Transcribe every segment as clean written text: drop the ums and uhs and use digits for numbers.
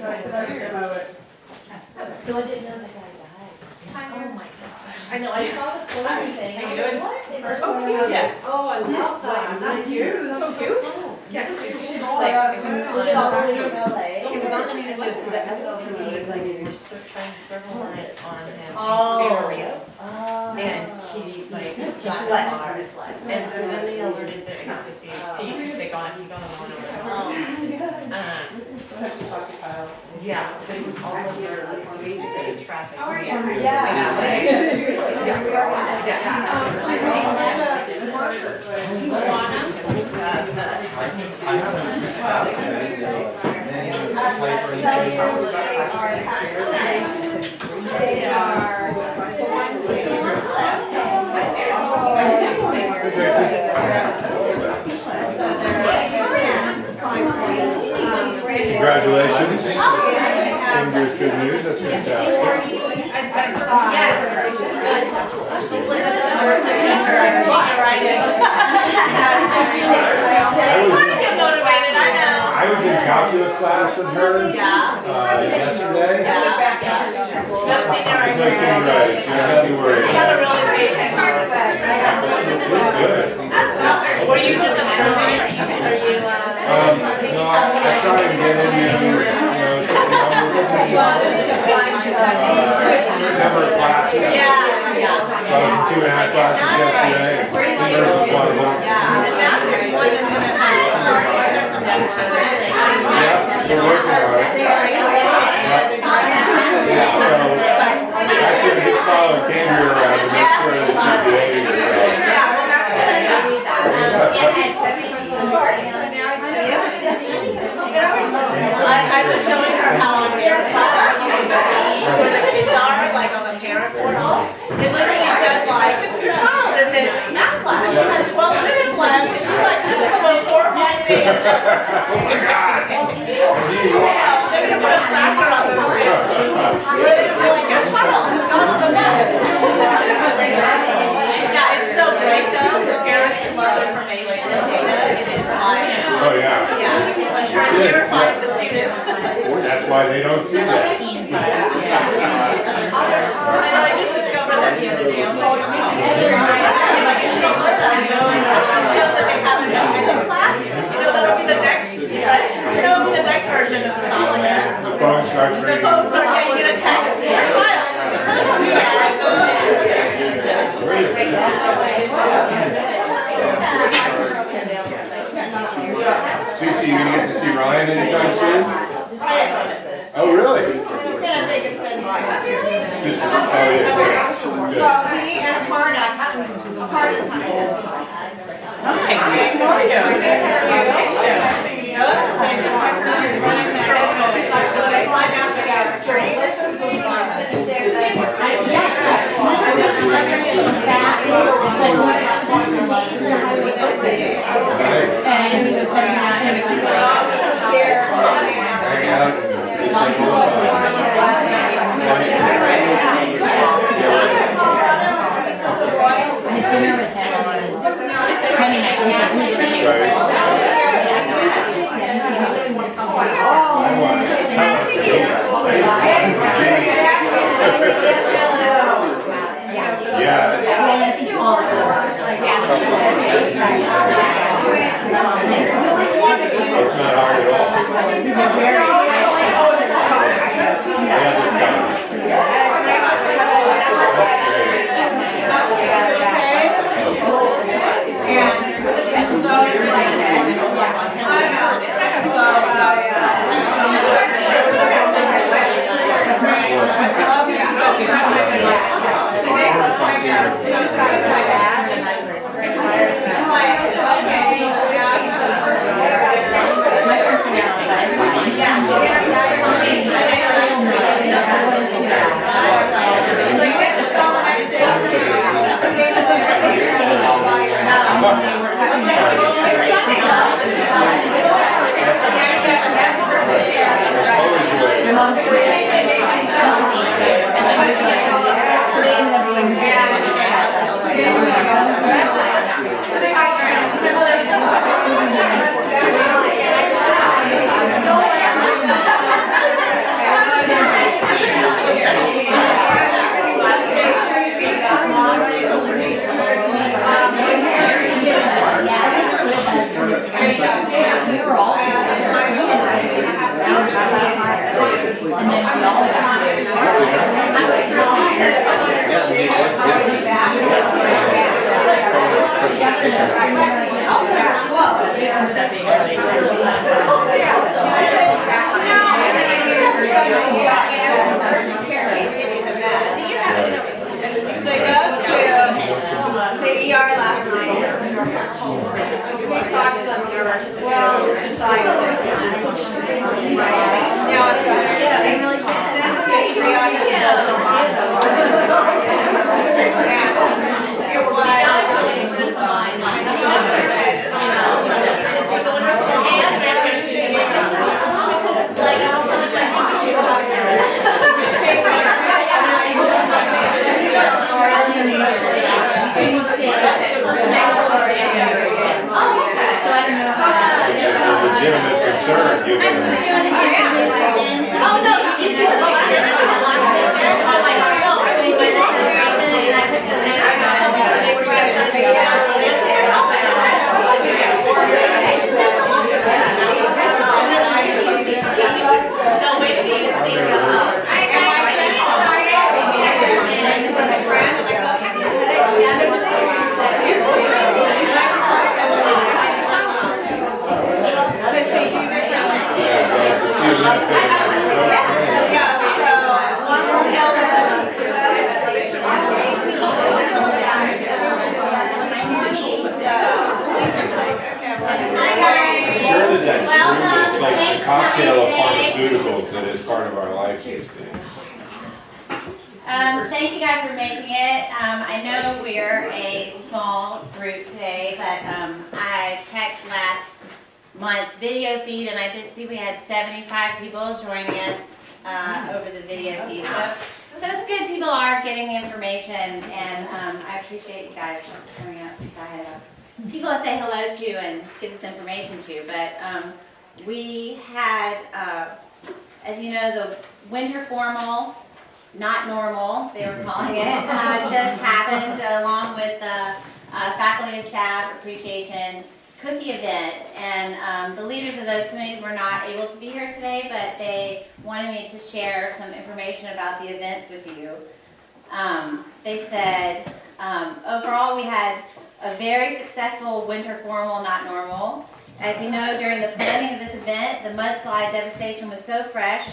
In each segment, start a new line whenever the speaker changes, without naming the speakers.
So I said I was gonna.
So I didn't know that guy died. Oh my gosh.
I know, I saw the photo saying.
How you doing?
First
Oh,
one.
cute.
Yes.
Oh, I love that. Not you.
So
cute.
Yes.
It's
Like,
like,
was it all the way from LA?
It was on the news, so the SLPD, like,
Oh.
were trying to circle line on him.
Oh.
In Rio. And he, like, he fled. And so then they alerted the CPO because he got on the yeah, but it was all over, like, the traffic.
how are you?
Yeah.
Congratulations. Fingers good news. That's fantastic.
Yes. Good. Hopefully this doesn't hurt to be motivated, I know.
I was in calculus class with her yesterday.
No senioritis.
No senioritis. You don't have to worry.
I got a really big
Good.
Were you just observing or you
No, I try and get in there, number of classes.
yeah.
So I was in 2.5 classes yesterday. And hers was one of them.
And math is one that's going to have there's some function.
Yeah, we're working on it. Yeah, so actually this father came here around to make sure that she behaved.
I was showing her how on their side you can see where the kids are, like on the parent portal. It literally says like, your child is in math class, she has 12 minutes left, and she's like, this is the most horrifying thing I've ever.
Oh my God.
They're gonna put a tracker on those things. They're gonna be like, your child has gone to the math. Yeah, it's so great though, the parents love information and data, it is like,
Oh, yeah.
I'm trying to terrify the students.
That's why they don't see that.
I know, I just discovered this the other day. I was like, like, you should look at it. It shows that they have an attendance class. You know, that'll be the next, that'll be the next version of the solid.
The phone starts
The
ringing.
phones are getting you a text. Your child.
Cece, you gonna get to see Ryan anytime soon? Oh, really? This is, oh, yeah.
So he and Part is coming. Okay, so they fly down
Hang out. It's not hard at all. feels that it's part of our life these days.
Thank you guys for making it. I know we're a small group today, but I checked last month's video feed and I did see we had 75 people joining us over the video feed. So it's good people are getting the information, and I appreciate you guys for coming up. I had people to say hello to and give this information to, but we had, as you know, the winter formal, not normal, they were calling it, just happened along with the faculty and staff appreciation cookie event. And the leaders of those committees were not able to be here today, but they wanted me to share some information about the events with you. They said, overall we had a very successful winter formal, not normal. As you know, during the planning of this event, the mudslide devastation was so fresh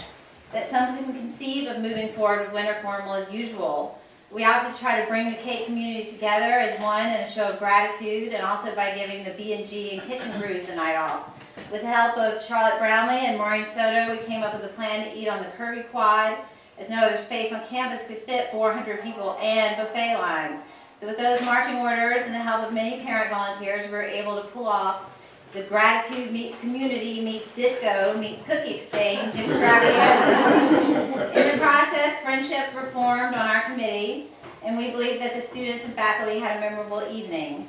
that some couldn't conceive of moving forward with winter formal as usual. We opted to try to bring the Cape community together as one in a show of gratitude, and also by giving the B&G and kitchen crews the night off. With the help of Charlotte Brownlee and Maureen Soto, we came up with a plan to eat on the Kirby Quad, as no other space on campus could fit 400 people and buffet lines. So with those marching orders and the help of many parent volunteers, we were able to pull off the gratitude meets community meets disco meets cookie exchange extravaganza. In the process, friendships were formed on our committee, and we believe that the students and faculty had a memorable evening.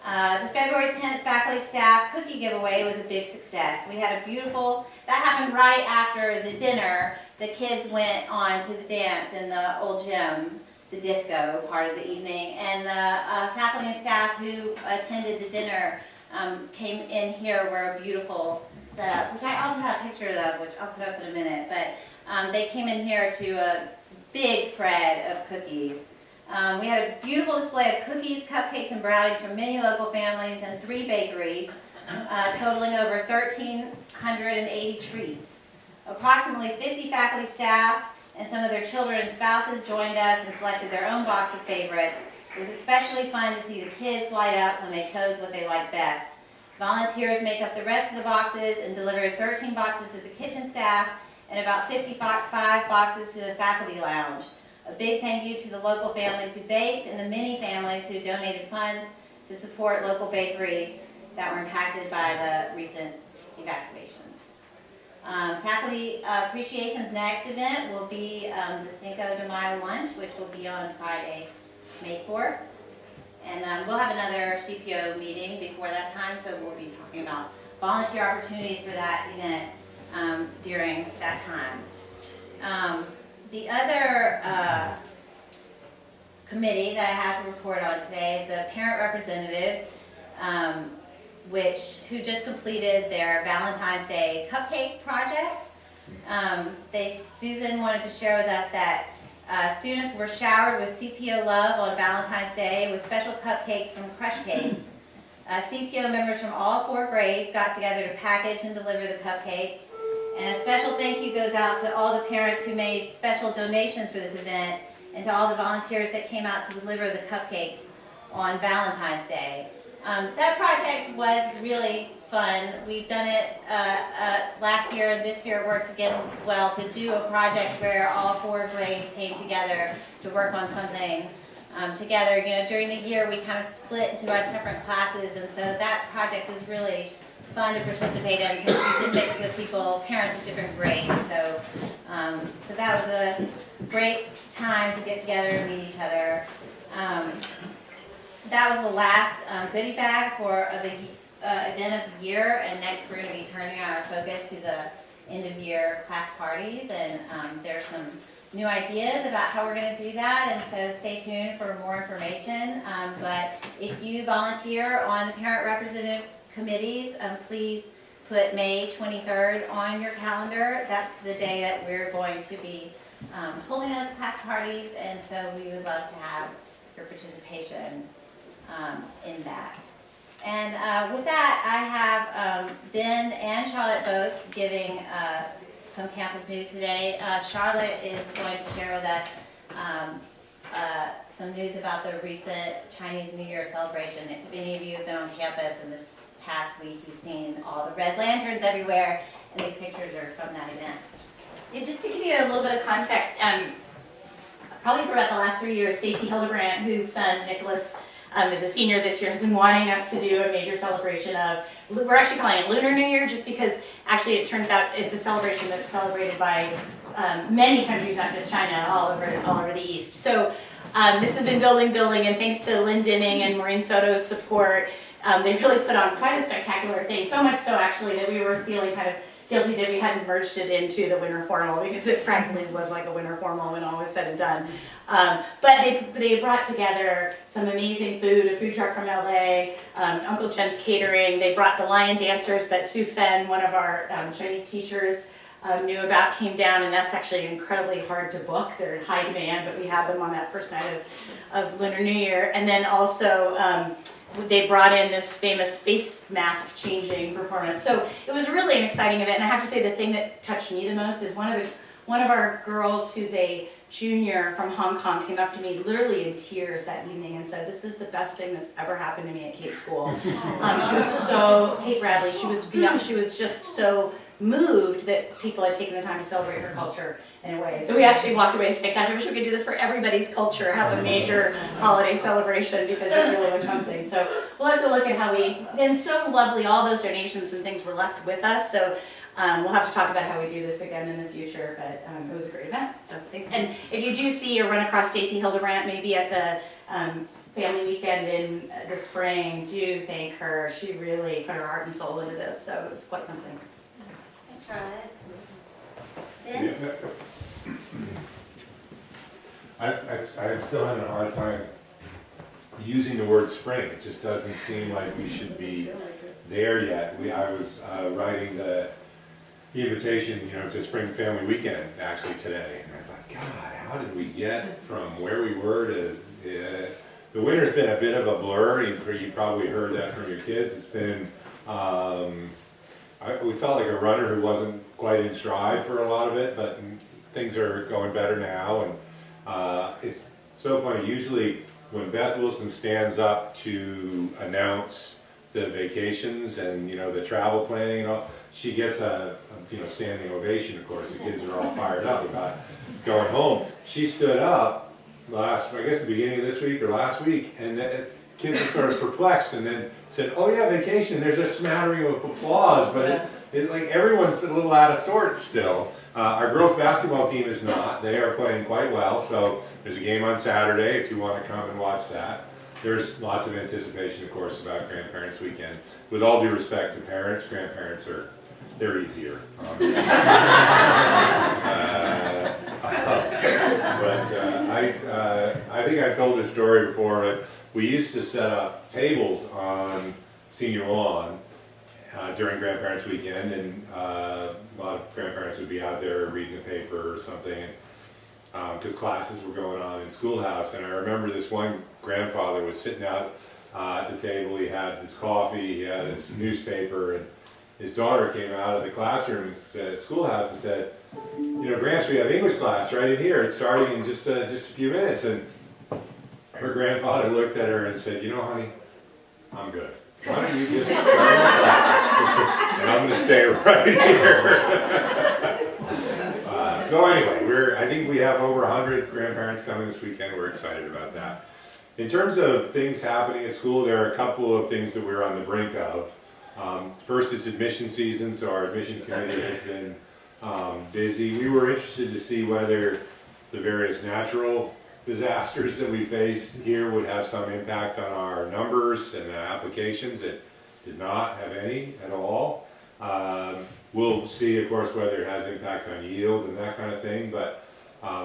The February 10th faculty staff cookie giveaway was a big success. We had a beautiful, that happened right after the dinner. The kids went on to the dance in the old gym, the disco part of the evening, and the faculty and staff who attended the dinner came in here were a beautiful setup, which I also have pictures of, which I'll put up in a minute, but they came in here to a big spread of cookies. We had a beautiful display of cookies, cupcakes, and brownies from many local families and 3 bakeries, totaling over 1,380 treats. Approximately 50 faculty, staff, and some of their children and spouses joined us and selected their own box of favorites. It was especially fun to see the kids light up when they chose what they liked best. Volunteers make up the rest of the boxes and delivered 13 boxes to the kitchen staff and about 55 boxes to the faculty lounge. A big thank you to the local families who baked and the many families who donated funds to support local bakeries that were impacted by the recent evacuations. Faculty Appreciation's next event will be the Cinco de Mayo lunch, which will be on Friday, May 4th. And we'll have another CPO meeting before that time, so we'll be talking about volunteer opportunities for that event during that time. The other committee that I have to report on today is the parent representatives, who just completed their Valentine's Day cupcake project. Susan wanted to share with us that students were showered with CPO love on Valentine's Day with special cupcakes from Crush Cakes. CPO members from all 4 grades got together to package and deliver the cupcakes. And a special thank you goes out to all the parents who made special donations for this event and to all the volunteers that came out to deliver the cupcakes on Valentine's Day. That project was really fun. We've done it last year, and this year it worked again well to do a project where all 4 grades came together to work on something together. You know, during the year we kind of split into our separate classes, and so that project is really fun to participate in because you can mix with people, parents of different grades. So, so that was a great time to get together and meet each other. That was the last goodie bag for the event of the year, and next we're going to be turning our focus to the end of year class parties, and there's some new ideas about how we're going to do that, and so stay tuned for more information. But if you volunteer on the parent representative committees, please put May 23rd on your calendar. That's the day that we're going to be holding those class parties, and so we would love to have your participation in that. And with that, I have Ben and Charlotte both giving some campus news today. Charlotte is going to share with us some news about the recent Chinese New Year celebration. If any of you have been on campus in this past week, you've seen all the red lanterns everywhere, and these pictures are from that event.
just to give you a little bit of context, probably for about the last 3 years, Stacy Hildebrandt, whose son Nicholas is a senior this year, has been wanting us to do a major celebration of, we're actually calling it Lunar New Year, just because actually it turns out it's a celebration that's celebrated by many countries, not just China, all over the East. So this has been building, and thanks to Lynn Dinning and Maureen Soto's support, they really put on quite a spectacular thing, so much so actually that we were feeling kind of guilty that we hadn't merged it into the winter formal, because it practically was like a winter formal when all was said and done. But they brought together some amazing food, a food truck from LA, Uncle Chen's Catering. They brought the lion dancers that Su Fen, one of our Chinese teachers, knew about, came down, and that's actually incredibly hard to book. They're in high demand, but we had them on that first night of Lunar New Year. And then also they brought in this famous face mask changing performance. So it was really an exciting event, and I have to say the thing that touched me the most is one of our girls who's a junior from Hong Kong came up to me literally in tears that evening and said, "This is the best thing that's ever happened to me at Kate's school." She was so, Kate Bradley, she was just so moved that people had taken the time to celebrate her culture in a way. So we actually walked away saying, "Gosh, I wish we could do this for everybody's culture, have a major holiday celebration," because it really was something. So we'll have to look at how and so lovely, all those donations and things were left with us. So we'll have to talk about how we do this again in the future, but it was a great event. So thanks. And if you do see or run across Stacy Hildebrandt, maybe at the family weekend in the spring, do thank her. She really put her heart and soul into this, so it was quite something.
Yeah. I'm still having a hard time using the word spring. It just doesn't seem like we should be there yet. I was writing the invitation, to Spring Family Weekend actually today, and I thought, God, how did we get from where we were to? The winter's been a bit of a blur. You probably heard that from your kids. It's been. We felt like a runner who wasn't quite in stride for a lot of it, but things are going better now, and it's so funny. Usually when Beth Wilson stands up to announce the vacations and the travel planning and all, she gets a standing ovation. Of course, the kids are all fired up about going home. She stood up the beginning of this week or last week, and the kids were sort of perplexed, and then said, "Oh yeah, vacation." There's a smattering of applause, but like everyone's a little out of sorts still. Our girls basketball team is not. They are playing quite well. So there's a game on Saturday if you want to come and watch that. There's lots of anticipation, of course, about Grandparents' Weekend. With all due respect to parents, grandparents they're easier. I think I've told this story before, but we used to set up tables on Senior Lawn during Grandparents' Weekend, and a lot of grandparents would be out there reading the paper or something, because classes were going on in Schoolhouse. And I remember this one grandfather was sitting out at the table. He had his coffee, he had his newspaper, and his daughter came out of the classroom at Schoolhouse and said, "Gramps, we have English class right in here. It's starting in just a few minutes." And her grandfather looked at her and said, "Honey, I'm good. Why don't you just join the class? And I'm going to stay right here." So anyway, I think we have over 100 grandparents coming this weekend. We're excited about that. In terms of things happening at school, there are a couple of things that we're on the brink of. First, it's admission season, so our admission committee has been busy. We were interested to see whether the various natural disasters that we faced here would have some impact on our numbers and the applications. It did not have any at all. We'll see, of course, whether it has impact on yield and that kind of thing, but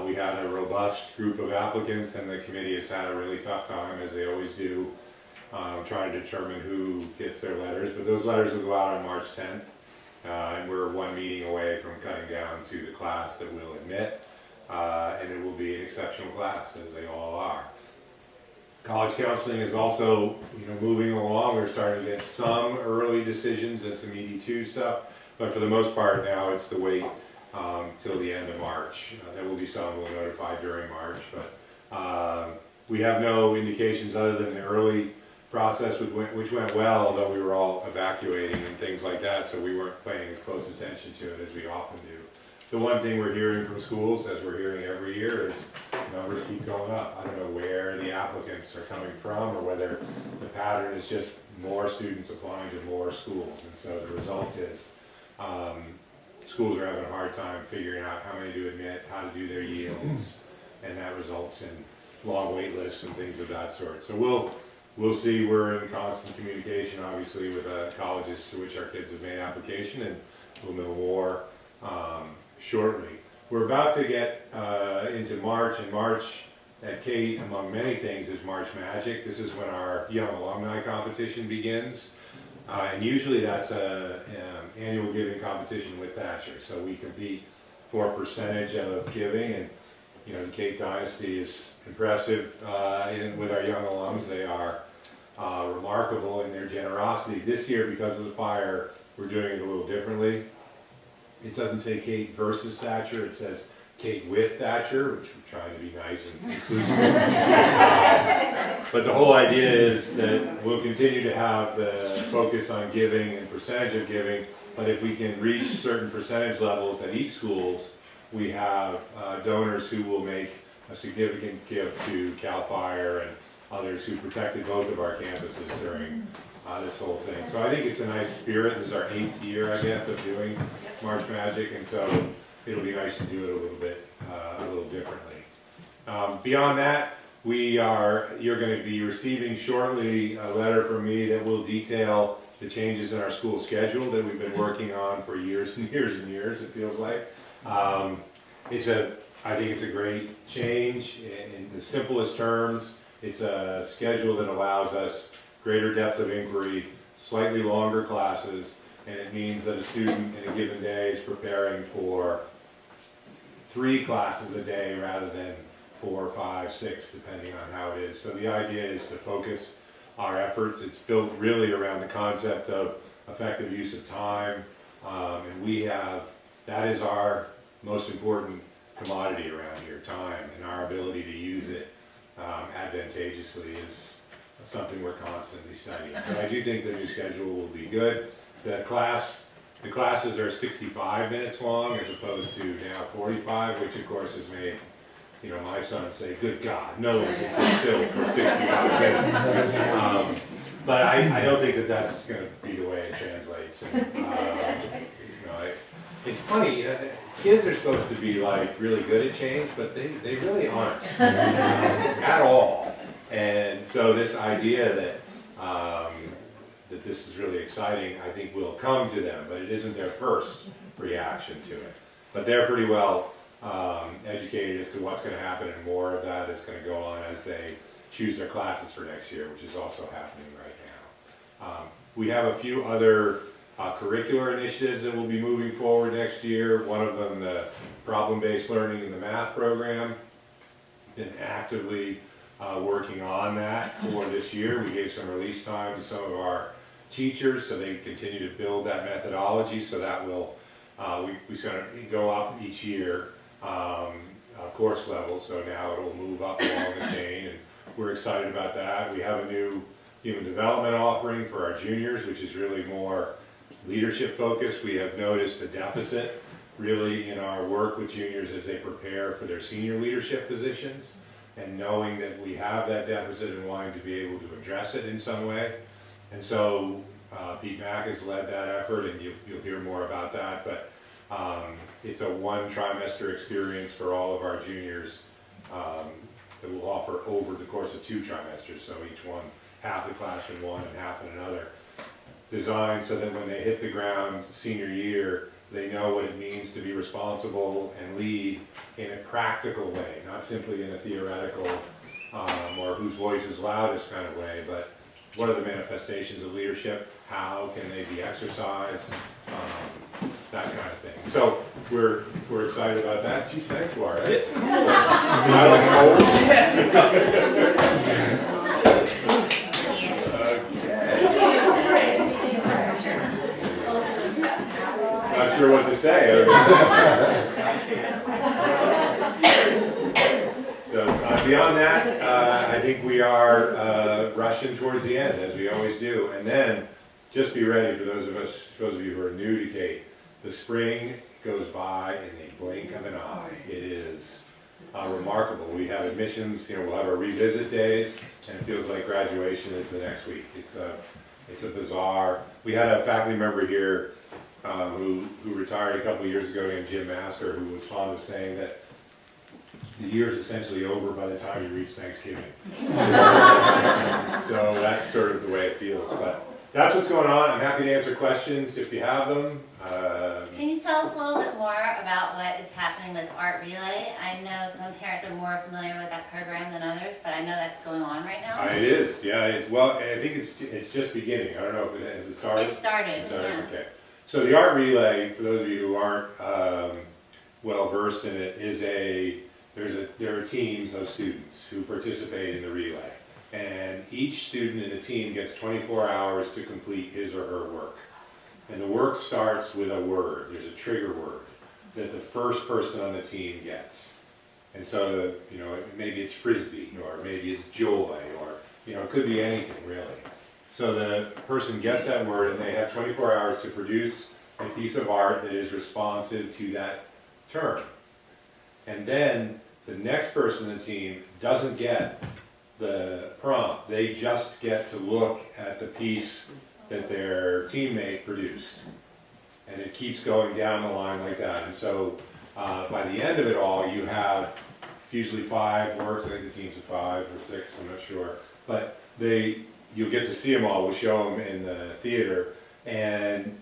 we had a robust group of applicants, and the committee has had a really tough time, as they always do, trying to determine who gets their letters. But those letters will go out on March 10th, and we're one meeting away from cutting down to the class that we'll admit. And it will be an exceptional class, as they all are. College counseling is also, moving along. We're starting to get some early decisions and some ED2 stuff, but for the most part now it's the wait till the end of March. There will be some we'll notify during March, but we have no indications other than the early process which went well, although we were all evacuating and things like that, so we weren't paying as close attention to it as we often do. the one thing we're hearing from schools, as we're hearing every year, is numbers keep going up. I don't know where the applicants are coming from or whether the pattern is just more students applying to more schools. And so the result is schools are having a hard time figuring out how many to admit, how to do their yields, and that results in long wait lists and things of that sort. So we'll see. We're in constant communication, obviously, with colleges to which our kids have made application, and we'll know more shortly. We're about to get into March, and March at Kate, among many things, is March Magic. This is when our Young Alumni Competition begins. And usually that's an annual giving competition with Thatcher. So we compete for percentage of giving, and you know, the Kate Dynasty is impressive with our young alums. They are remarkable in their generosity. This year, because of the fire, we're doing it a little differently. It doesn't say Kate versus Thatcher, it says Kate with Thatcher, which we're trying to be nice and inclusive. But the whole idea is that we'll continue to have the focus on giving and percentage of giving, but if we can reach certain percentage levels at each school, we have donors who will make a significant gift to CAL FIRE and others who protected both of our campuses during this whole thing. So I think it's a nice spirit. This is our 8th year, I guess, of doing March Magic, and so it'll be nice to do it a little differently. Beyond that, you're going to be receiving shortly a letter from me that will detail the changes in our school schedule that we've been working on for years and years and years, it feels like. I think it's a great change. In the simplest terms, it's a schedule that allows us greater depth of inquiry, slightly longer classes, and it means that a student in a given day is preparing for 3 classes a day rather than 4, 5, 6, depending on how it is. So the idea is to focus our efforts. It's built really around the concept of effective use of time, and that is our most important commodity around here, time, and our ability to use it advantageously is something we're constantly studying. But I do think the new schedule will be good. The classes are 65 minutes long as opposed to now 45, which of course has made, you know, my son say, "Good God, no one can sit still for 65 minutes." But I don't think that that's going to be the way it translates. And, you know, it's funny. Kids are supposed to be like really good at change, but they really aren't at all. And so this idea that that this is really exciting, I think will come to them, but it isn't their first reaction to it. But they're pretty well educated as to what's going to happen, and more of that is going to go on as they choose their classes for next year, which is also happening right now. We have a few other curricular initiatives that will be moving forward next year. One of them, the problem-based learning in the math program. Been actively working on that for this year. We gave some release time to some of our teachers so they continue to build that methodology, so that will, we sort of go up each year course level, so now it will move up along the chain, and we're excited about that. We have a new human development offering for our juniors, which is really more leadership focused. We have noticed a deficit really in our work with juniors as they prepare for their senior leadership positions, and knowing that we have that deficit and wanting to be able to address it in some way. And so Pete Mack has led that effort, and you'll hear more about that, but it's a 1 trimester experience for all of our juniors that we'll offer over the course of 2 trimesters, so each one, half the class in one and half in another, designed so that when they hit the ground senior year, they know what it means to be responsible and lead in a practical way, not simply in a theoretical or whose voice is loudest kind of way, but what are the manifestations of leadership, how can they be exercised, that kind of thing. So we're excited about that. Geez, thanks, Laura. Not sure what to say. So beyond that, I think we are rushing towards the end, as we always do. And then, just be ready for those of you who are new to Kate. The spring goes by in the blink of an eye. It is remarkable. We have admissions, we'll have our revisit days, and it feels like graduation is the next week. It's a bizarre. We had a faculty member here who retired a couple of years ago named Jim Master, who was fond of saying that the year is essentially over by the time you reach Thanksgiving. So that's sort of the way it feels. But that's what's going on. I'm happy to answer questions if you have them.
Can you tell us a little bit more about what is happening with Art Relay? I know some parents are more familiar with that program than others, but I know that's going on right now.
It is, yeah. I think it's just beginning. I don't know if has it started?
It started,
It started?
yeah.
Okay. So the Art Relay, for those of you who aren't well versed in it, there are teams of students who participate in the relay. And each student in the team gets 24 hours to complete his or her work. And the work starts with a word. There's a trigger word that the first person on the team gets. And so, maybe it's frisbee, or maybe it's joy, or, it could be anything really. So the person gets that word, and they have 24 hours to produce a piece of art that is responsive to that term. And then the next person in the team doesn't get the prompt. They just get to look at the piece that their teammate produced. And it keeps going down the line like that. And so by the end of it all, you have usually 5 works. I think the teams of 5 or 6, I'm not sure. But you'll get to see them all. We'll show them in the theater. And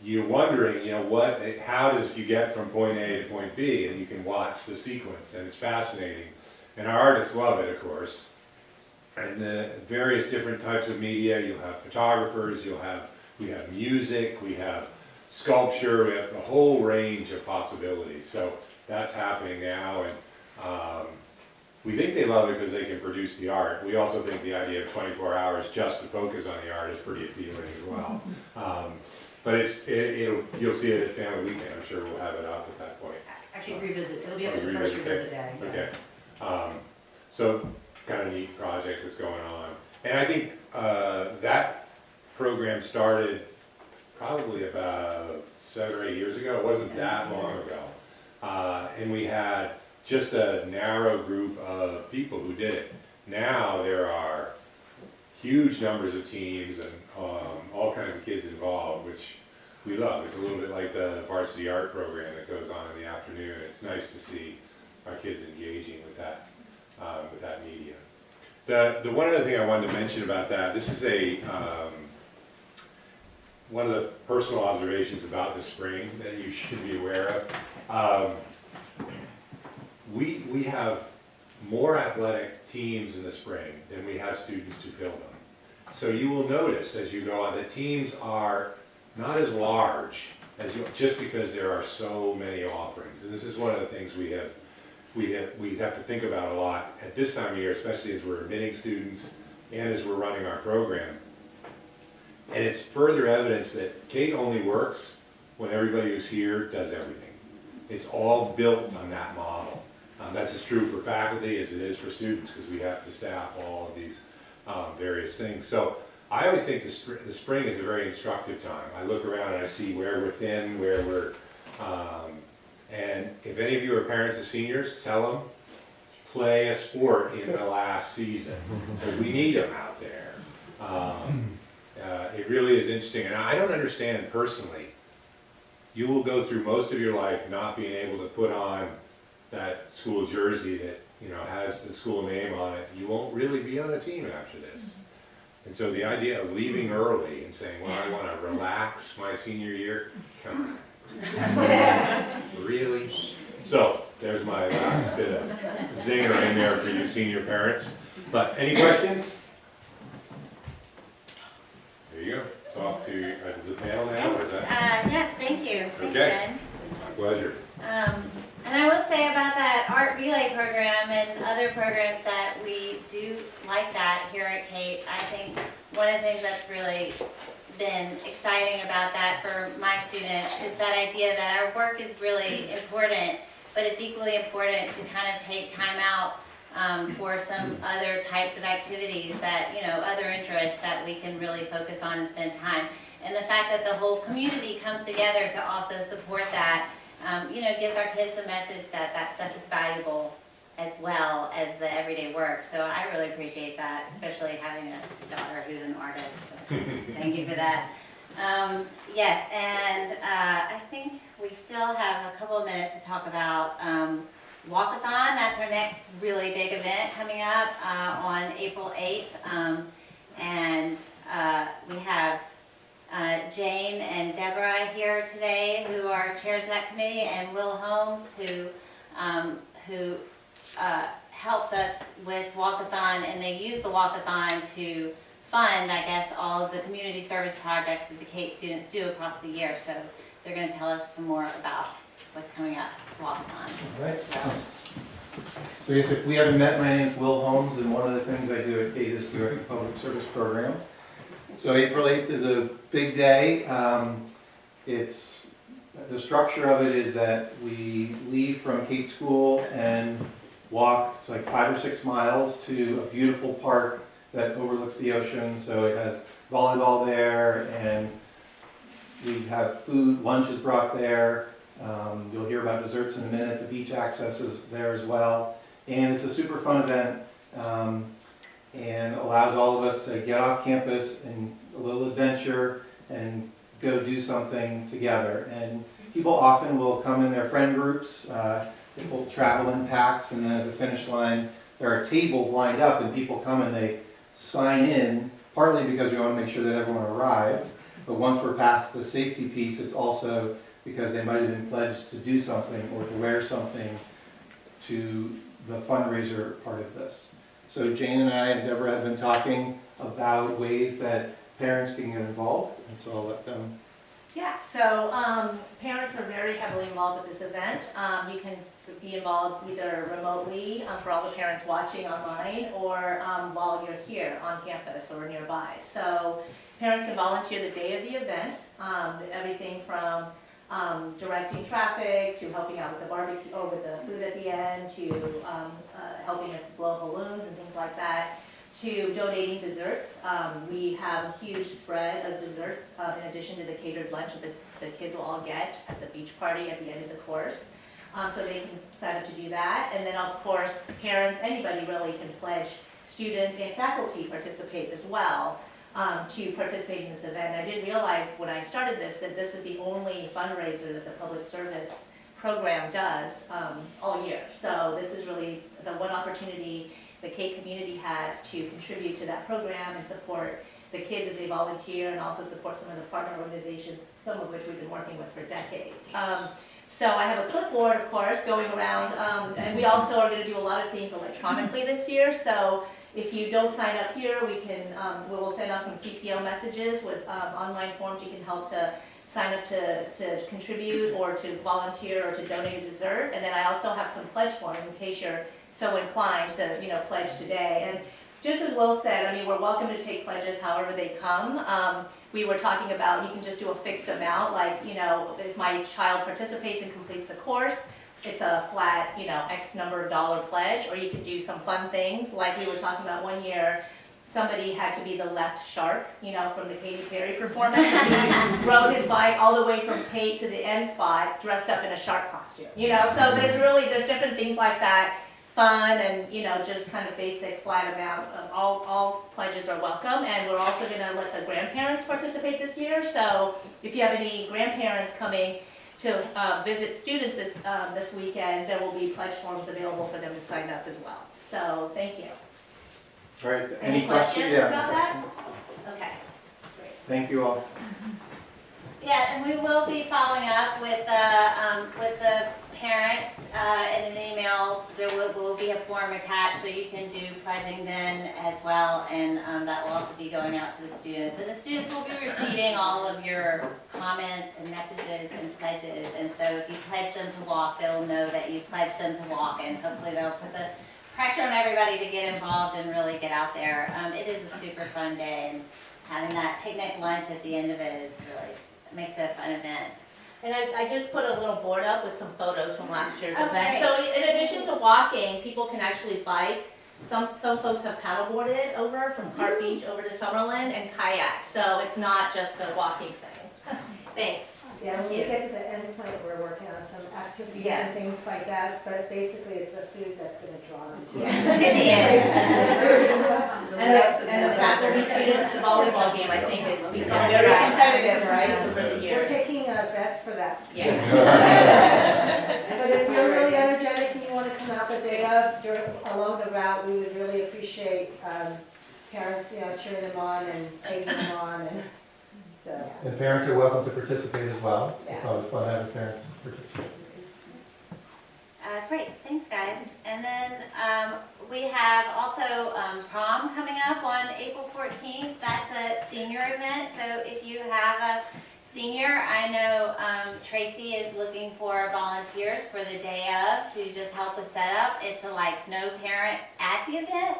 you're wondering, how does you get from point A to point B? And you can watch the sequence, and it's fascinating. And our artists love it, of course. And the various different types of media, you'll have photographers, we have music, we have sculpture, we have a whole range of possibilities. So that's happening now, and we think they love it because they can produce the art. We also think the idea of 24 hours just to focus on the art is pretty appealing as well. But you'll see it at Family Weekend. I'm sure we'll have it up at that point.
Actually, revisit, it'll be up at the first revisit day.
Okay. So kind of neat project that's going on. And I think that program started probably about 7 or 8 years ago. It wasn't that long ago. And we had just a narrow group of people who did it. Now there are huge numbers of teams and all kinds of kids involved, which we love. It's a little bit like the varsity art program that goes on in the afternoon. It's nice to see our kids engaging with that media. The one other thing I wanted to mention about that, this is one of the personal observations about the spring that you should be aware of. We have more athletic teams in the spring than we have students to fill them. So you will notice as you go on, the teams are not as large just because there are so many offerings. And this is one of the things we have to think about a lot at this time of year, especially as we're admitting students and as we're running our program. And it's further evidence that Kate only works when everybody who's here does everything. It's all built on that model. That's as true for faculty as it is for students, because we have to staff all of these various things. So I always think the spring is a very instructive time. I look around and I see where we're thin, where we're, and if any of you are parents of seniors, tell them, play a sport in the last season, because we need them out there. It really is interesting, and I don't understand personally. You will go through most of your life not being able to put on that school jersey that has the school name on it. You won't really be on a team after this. And so the idea of leaving early and saying, well, I want to relax my senior year, come on. Really? So there's my last bit of zinger in there for you senior parents. But any questions? There you go. It's off to the panel now, or is that?
Yes, thank you. Thanks,
Okay.
Ben.
My pleasure.
And I will say about that art relay program and other programs that we do like that here at Cape, I think one of the things that's really been exciting about that for my students is that idea that our work is really important, but it's equally important to kind of take time out for some other types of activities that, you know, other interests that we can really focus on and spend time. And the fact that the whole community comes together to also support that, you know, gives our kids the message that that stuff is valuable as well as the everyday work. So I really appreciate that, especially having a daughter who's an artist. So thank you for that. Yes, and I think we still have a couple of minutes to talk about Walkathon. That's our next really big event coming up on April 8th. And we have Jane and Deborah here today, who are chairs of that committee, and Will Holmes, who helps us with Walkathon, and they use the Walkathon to fund, I guess, all of the community service projects that the Cape students do across the year. So they're going to tell us some more about what's coming up with Walkathon.
All right. So yes, if we haven't met, my name is Will Holmes, and one of the things I do at Cape is direct the public service program. So April 8th is a big day. The structure of it is that we leave from Cape School and walk, it's like 5 or 6 miles to a beautiful park that overlooks the ocean. So it has volleyball there, and we have food, lunch is brought there. You'll hear about desserts in a minute. The beach access is there as well. And it's a super fun event, and allows all of us to get off campus and a little adventure and go do something together. And people often will come in their friend groups. People travel in packs, and then at the finish line, there are tables lined up, and people come and they sign in, partly because we want to make sure that everyone arrived, but once we're past the safety piece, it's also because they might have been pledged to do something or to wear something to the fundraiser part of this. So Jane and I and Deborah have been talking about ways that parents can get involved, and so I'll let them.
Yeah, so parents are very heavily involved with this event. You can be involved either remotely for all the parents watching online, or while you're here on campus or nearby. So parents can volunteer the day of the event, everything from directing traffic to helping out with the barbecue or with the food at the end, to helping us blow balloons and things like that, to donating desserts. We have a huge spread of desserts in addition to the catered lunch that the kids will all get at the beach party at the end of the course. So they can sign up to do that. And then, of course, parents, anybody really can pledge. Students and faculty participate as well to participate in this event. I didn't realize when I started this that this is the only fundraiser that the public service program does all year. So this is really the one opportunity the Cape community has to contribute to that program and support the kids as they volunteer, and also support some of the partner organizations, some of which we've been working with for decades. So I have a clipboard, of course, going around, and we also are going to do a lot of things electronically this year. So if you don't sign up here, we will send out some CPO messages with online forms you can help to sign up to contribute or to volunteer or to donate a dessert. And then I also have some pledge forms in case you're so inclined to, pledge today. And just as Will said, I mean, we're welcome to take pledges however they come. We were talking about you can just do a fixed amount, like, if my child participates and completes the course, it's a flat, X number of dollar pledge, or you can do some fun things, like we were talking about one year. Somebody had to be the left shark, from the Katy Perry performance. He rode his bike all the way from Kate to the end spot, dressed up in a shark costume. So there's different things like that, fun and just kind of basic flat amount. All pledges are welcome, and we're also going to let the grandparents participate this year. So if you have any grandparents coming to visit students this weekend, there will be pledge forms available for them to sign up as well. So thank you.
All right,
Any questions
Yeah.
about that? Okay, great.
Thank you all.
Yeah, and we will be following up with the parents in an email. There will be a form attached, so you can do pledging then as well, and that will also be going out to the students. And the students will be receiving all of your comments and messages and pledges, and so if you pledge them to walk, they'll know that you pledged them to walk, and hopefully they'll put the pressure on everybody to get involved and really get out there. It is a super fun day, and having that picnic lunch at the end of it is really makes it a fun event.
And I just put a little board up with some photos from last year's
Oh,
event.
great.
So in addition to walking, people can actually bike. Some folks have paddleboarded over from Cart Beach over to Summerlin and kayak. So it's not just a walking thing. Thanks.
Yeah, when we get to the end point, we're working on some activities and
Yes.
things like that, but basically it's the food that's gonna draw them to it.
And the fact that we seated the volleyball game, I think, has become very competitive, right, over the
We're
years.
taking bets for that.
Yeah.
But if you're really energetic and you wanna come out the day of, along the route, we would really appreciate, parents, cheering them on and egging them on, and so.
And parents are welcome to participate as well. It's
Yeah.
always fun having parents participate.
Great, thanks guys. And then we have also prom coming up on April 14th. That's a senior event, so if you have a senior, I know Tracy is looking for volunteers for the day of to just help with setup. It's like no parent at the event,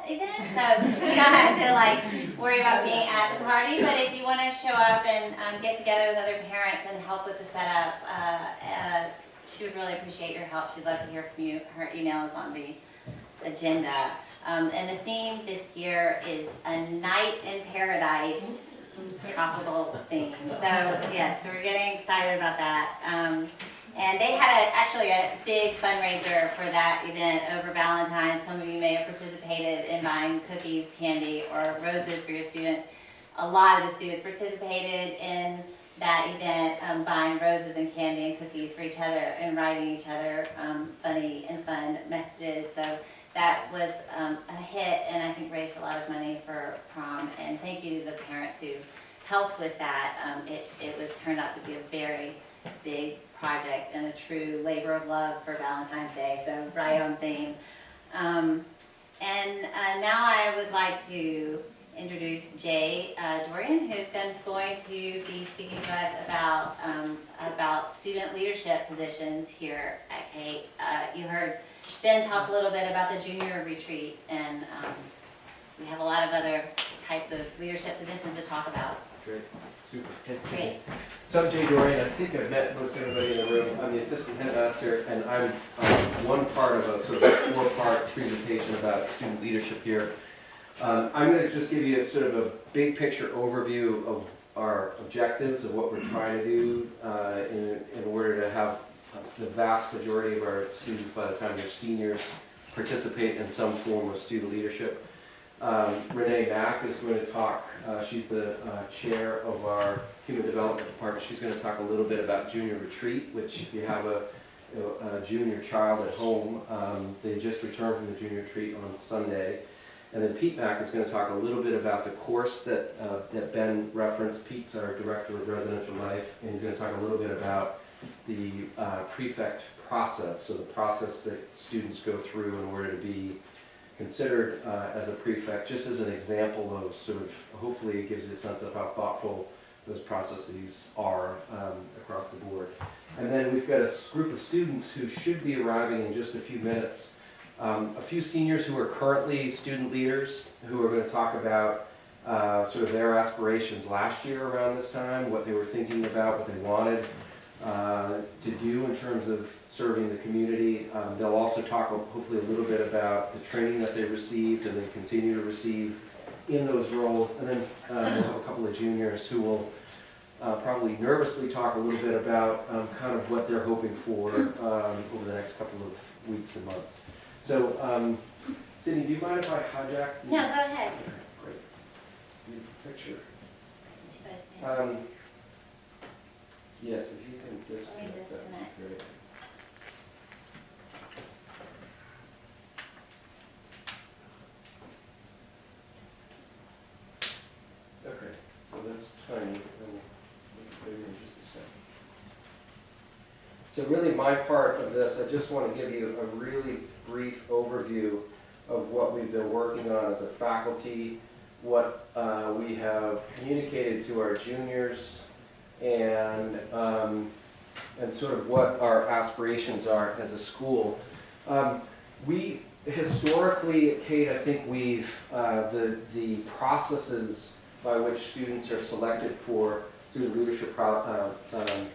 so you don't have to worry about being at the party. But if you want to show up and get together with other parents and help with the setup, she would really appreciate your help. She'd love to hear from you. Her email is on the agenda. And the theme this year is A Night in Paradise, tropical theme. So yes, we're getting excited about that. And they had actually a big fundraiser for that event over Valentine's. Some of you may have participated in buying cookies, candy, or roses for your students. A lot of the students participated in that event, buying roses and candy and cookies for each other and writing each other funny and fun messages. So that was a hit, and I think raised a lot of money for prom. And thank you to the parents who helped with that. It was turned out to be a very big project and a true labor of love for Valentine's Day. So right on theme. And now I would like to introduce Jay Dorian, who's going to be speaking to us about student leadership positions here at Kate. You heard Ben talk a little bit about the junior retreat, and we have a lot of other types of leadership positions to talk about.
Great, super.
Great.
So I'm Jay Dorian. I think I've met most everybody in the room. I'm the assistant headmaster, and I'm one part of a sort of four-part presentation about student leadership here. I'm going to just give you sort of a big picture overview of our objectives, of what we're trying to do in order to have the vast majority of our students, by the time they're seniors, participate in some form of student leadership. Renee Mack is going to talk. She's the chair of our Human Development Department. She's going to talk a little bit about junior retreat, which if you have a junior child at home, they just returned from the junior retreat on Sunday. And then Pete Mack is going to talk a little bit about the course that Ben referenced. Pete's our Director of Residential Life, and he's going to talk a little bit about the prefect process, so the process that students go through in order to be considered as a prefect, just as an example of sort of, hopefully it gives you a sense of how thoughtful those processes are across the board. And then we've got a group of students who should be arriving in just a few minutes. A few seniors who are currently student leaders who are going to talk about sort of their aspirations last year around this time, what they were thinking about, what they wanted to do in terms of serving the community. They'll also talk hopefully a little bit about the training that they received and they continue to receive in those roles. And then we'll have a couple of juniors who will probably nervously talk a little bit about kind of what they're hoping for over the next couple of weeks and months. So, Sydney, do you mind if I hijack?
No, go ahead.
Great. Beautiful picture.
Let
Yes, if you can
me
disconnect, that'd
disconnect.
be great. Okay, so that's tiny, and we'll make it bigger in just a second. So really my part of this, I just want to give you a really brief overview of what we've been working on as a faculty, what we have communicated to our juniors, and sort of what our aspirations are as a school. We historically at Cade, I think we've the processes by which students are selected for student leadership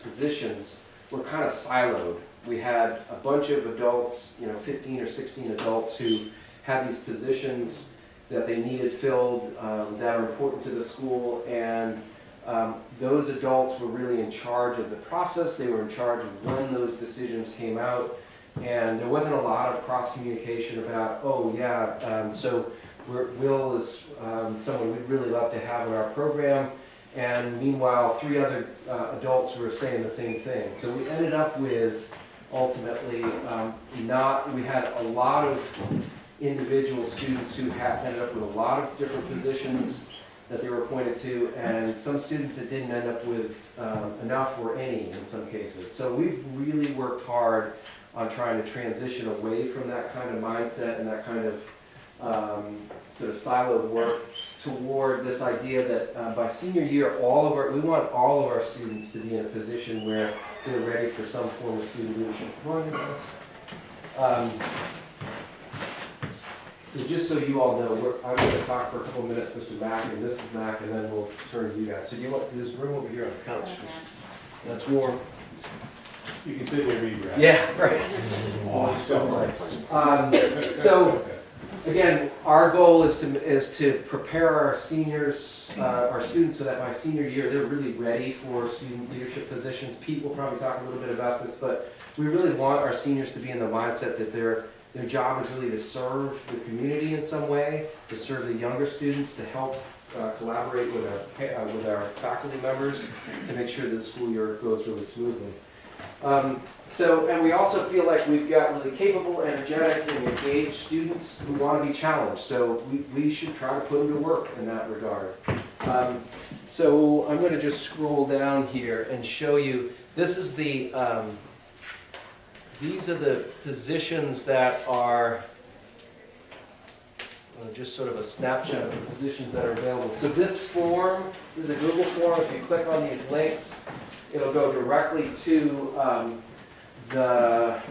positions were kind of siloed. We had a bunch of adults, 15 or 16 adults who had these positions that they needed filled that are important to the school, and those adults were really in charge of the process. They were in charge of when those decisions came out, and there wasn't a lot of cross-communication about, so Will is someone we'd really love to have in our program, and meanwhile 3 other adults were saying the same thing. So we ended up with, ultimately, we had a lot of individual students who ended up with a lot of different positions that they were appointed to, and some students that didn't end up with enough or any in some cases. So we've really worked hard on trying to transition away from that kind of mindset and that kind of sort of siloed work toward this idea that by senior year, we want all of our students to be in a position where they're ready for some form of student leadership. So just so you all know, I'm going to talk for a couple of minutes, Mr. Mack and Mrs. Mack, and then we'll turn to you guys. So do you want this room over here on the couch? That's warm.
You can sit wherever you grab.
Yeah, right. So again, our goal is to prepare our seniors, our students, so that by senior year they're really ready for student leadership positions. Pete will probably talk a little bit about this, but we really want our seniors to be in the mindset that their job is really to serve the community in some way, to serve the younger students, to help collaborate with our faculty members to make sure the school year goes really smoothly. And we also feel like we've got really capable, energetic, and engaged students who want to be challenged. So we should try to put them to work in that regard. So I'm going to just scroll down here and show you. This is these are the positions that are just sort of a snapshot of the positions that are available. So this form, this is a Google form. If you click on these links, it'll go directly to the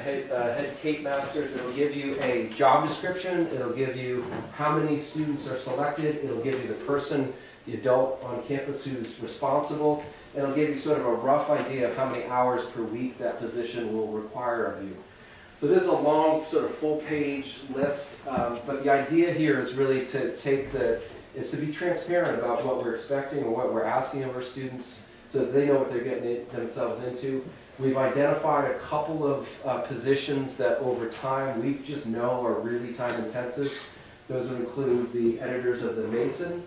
head Kate Masters. It'll give you a job description. It'll give you how many students are selected. It'll give you the adult on campus who's responsible. And it'll give you sort of a rough idea of how many hours per week that position will require of you. So this is a long sort of full-page list, but the idea here is really to is to be transparent about what we're expecting and what we're asking of our students, so that they know what they're getting themselves into. We've identified a couple of positions that over time we just know are really time intensive. Those would include the editors of the Mason,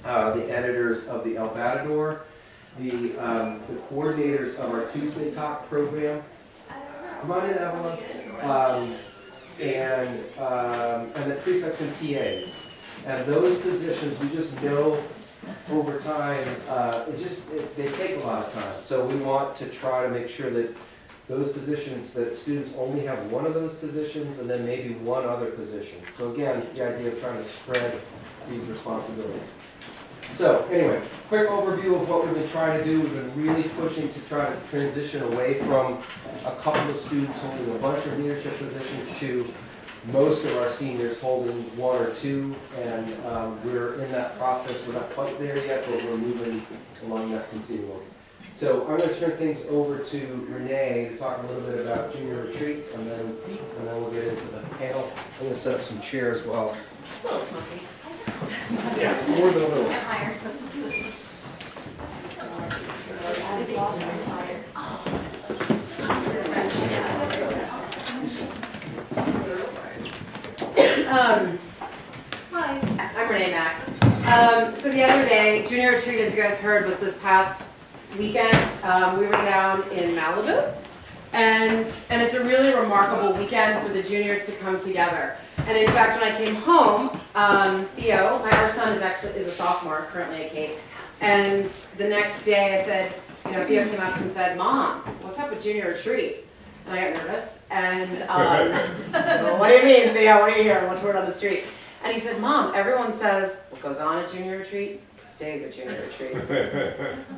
the editors of the El Matador, the coordinators of our Tuesday Talk program. Come on in, Evelyn. And the prefects and TAs. And those positions, we just know over time, they take a lot of time. So we want to try to make sure that those positions, that students only have one of those positions and then maybe one other position. So again, the idea of trying to spread these responsibilities. So anyway, quick overview of what we've been trying to do. We've been really pushing to try to transition away from a couple of students holding a bunch of leadership positions to most of our seniors holding 1 or 2, and we're in that process. We're not quite there yet, but we're moving along that continuum. So I'm going to turn things over to Renee to talk a little bit about junior retreat, and then we'll get into the panel. I'm going to set up some chairs while.
It's a little smoky.
Yeah, more than a little.
Hi, I'm Renee Mack. So the other day, junior retreat, as you guys heard, was this past weekend. We were down in Malibu, and it's a really remarkable weekend for the juniors to come together. And in fact, when I came home, Theo, our son is a sophomore currently at Cape, and the next day I said, Theo came up and said, "Mom, what's up with junior retreat?" And I got nervous, and well, what do you mean, Theo? What are you hearing? What's word on the street? And he said, "Mom, everyone says what goes on at junior retreat stays at junior retreat,"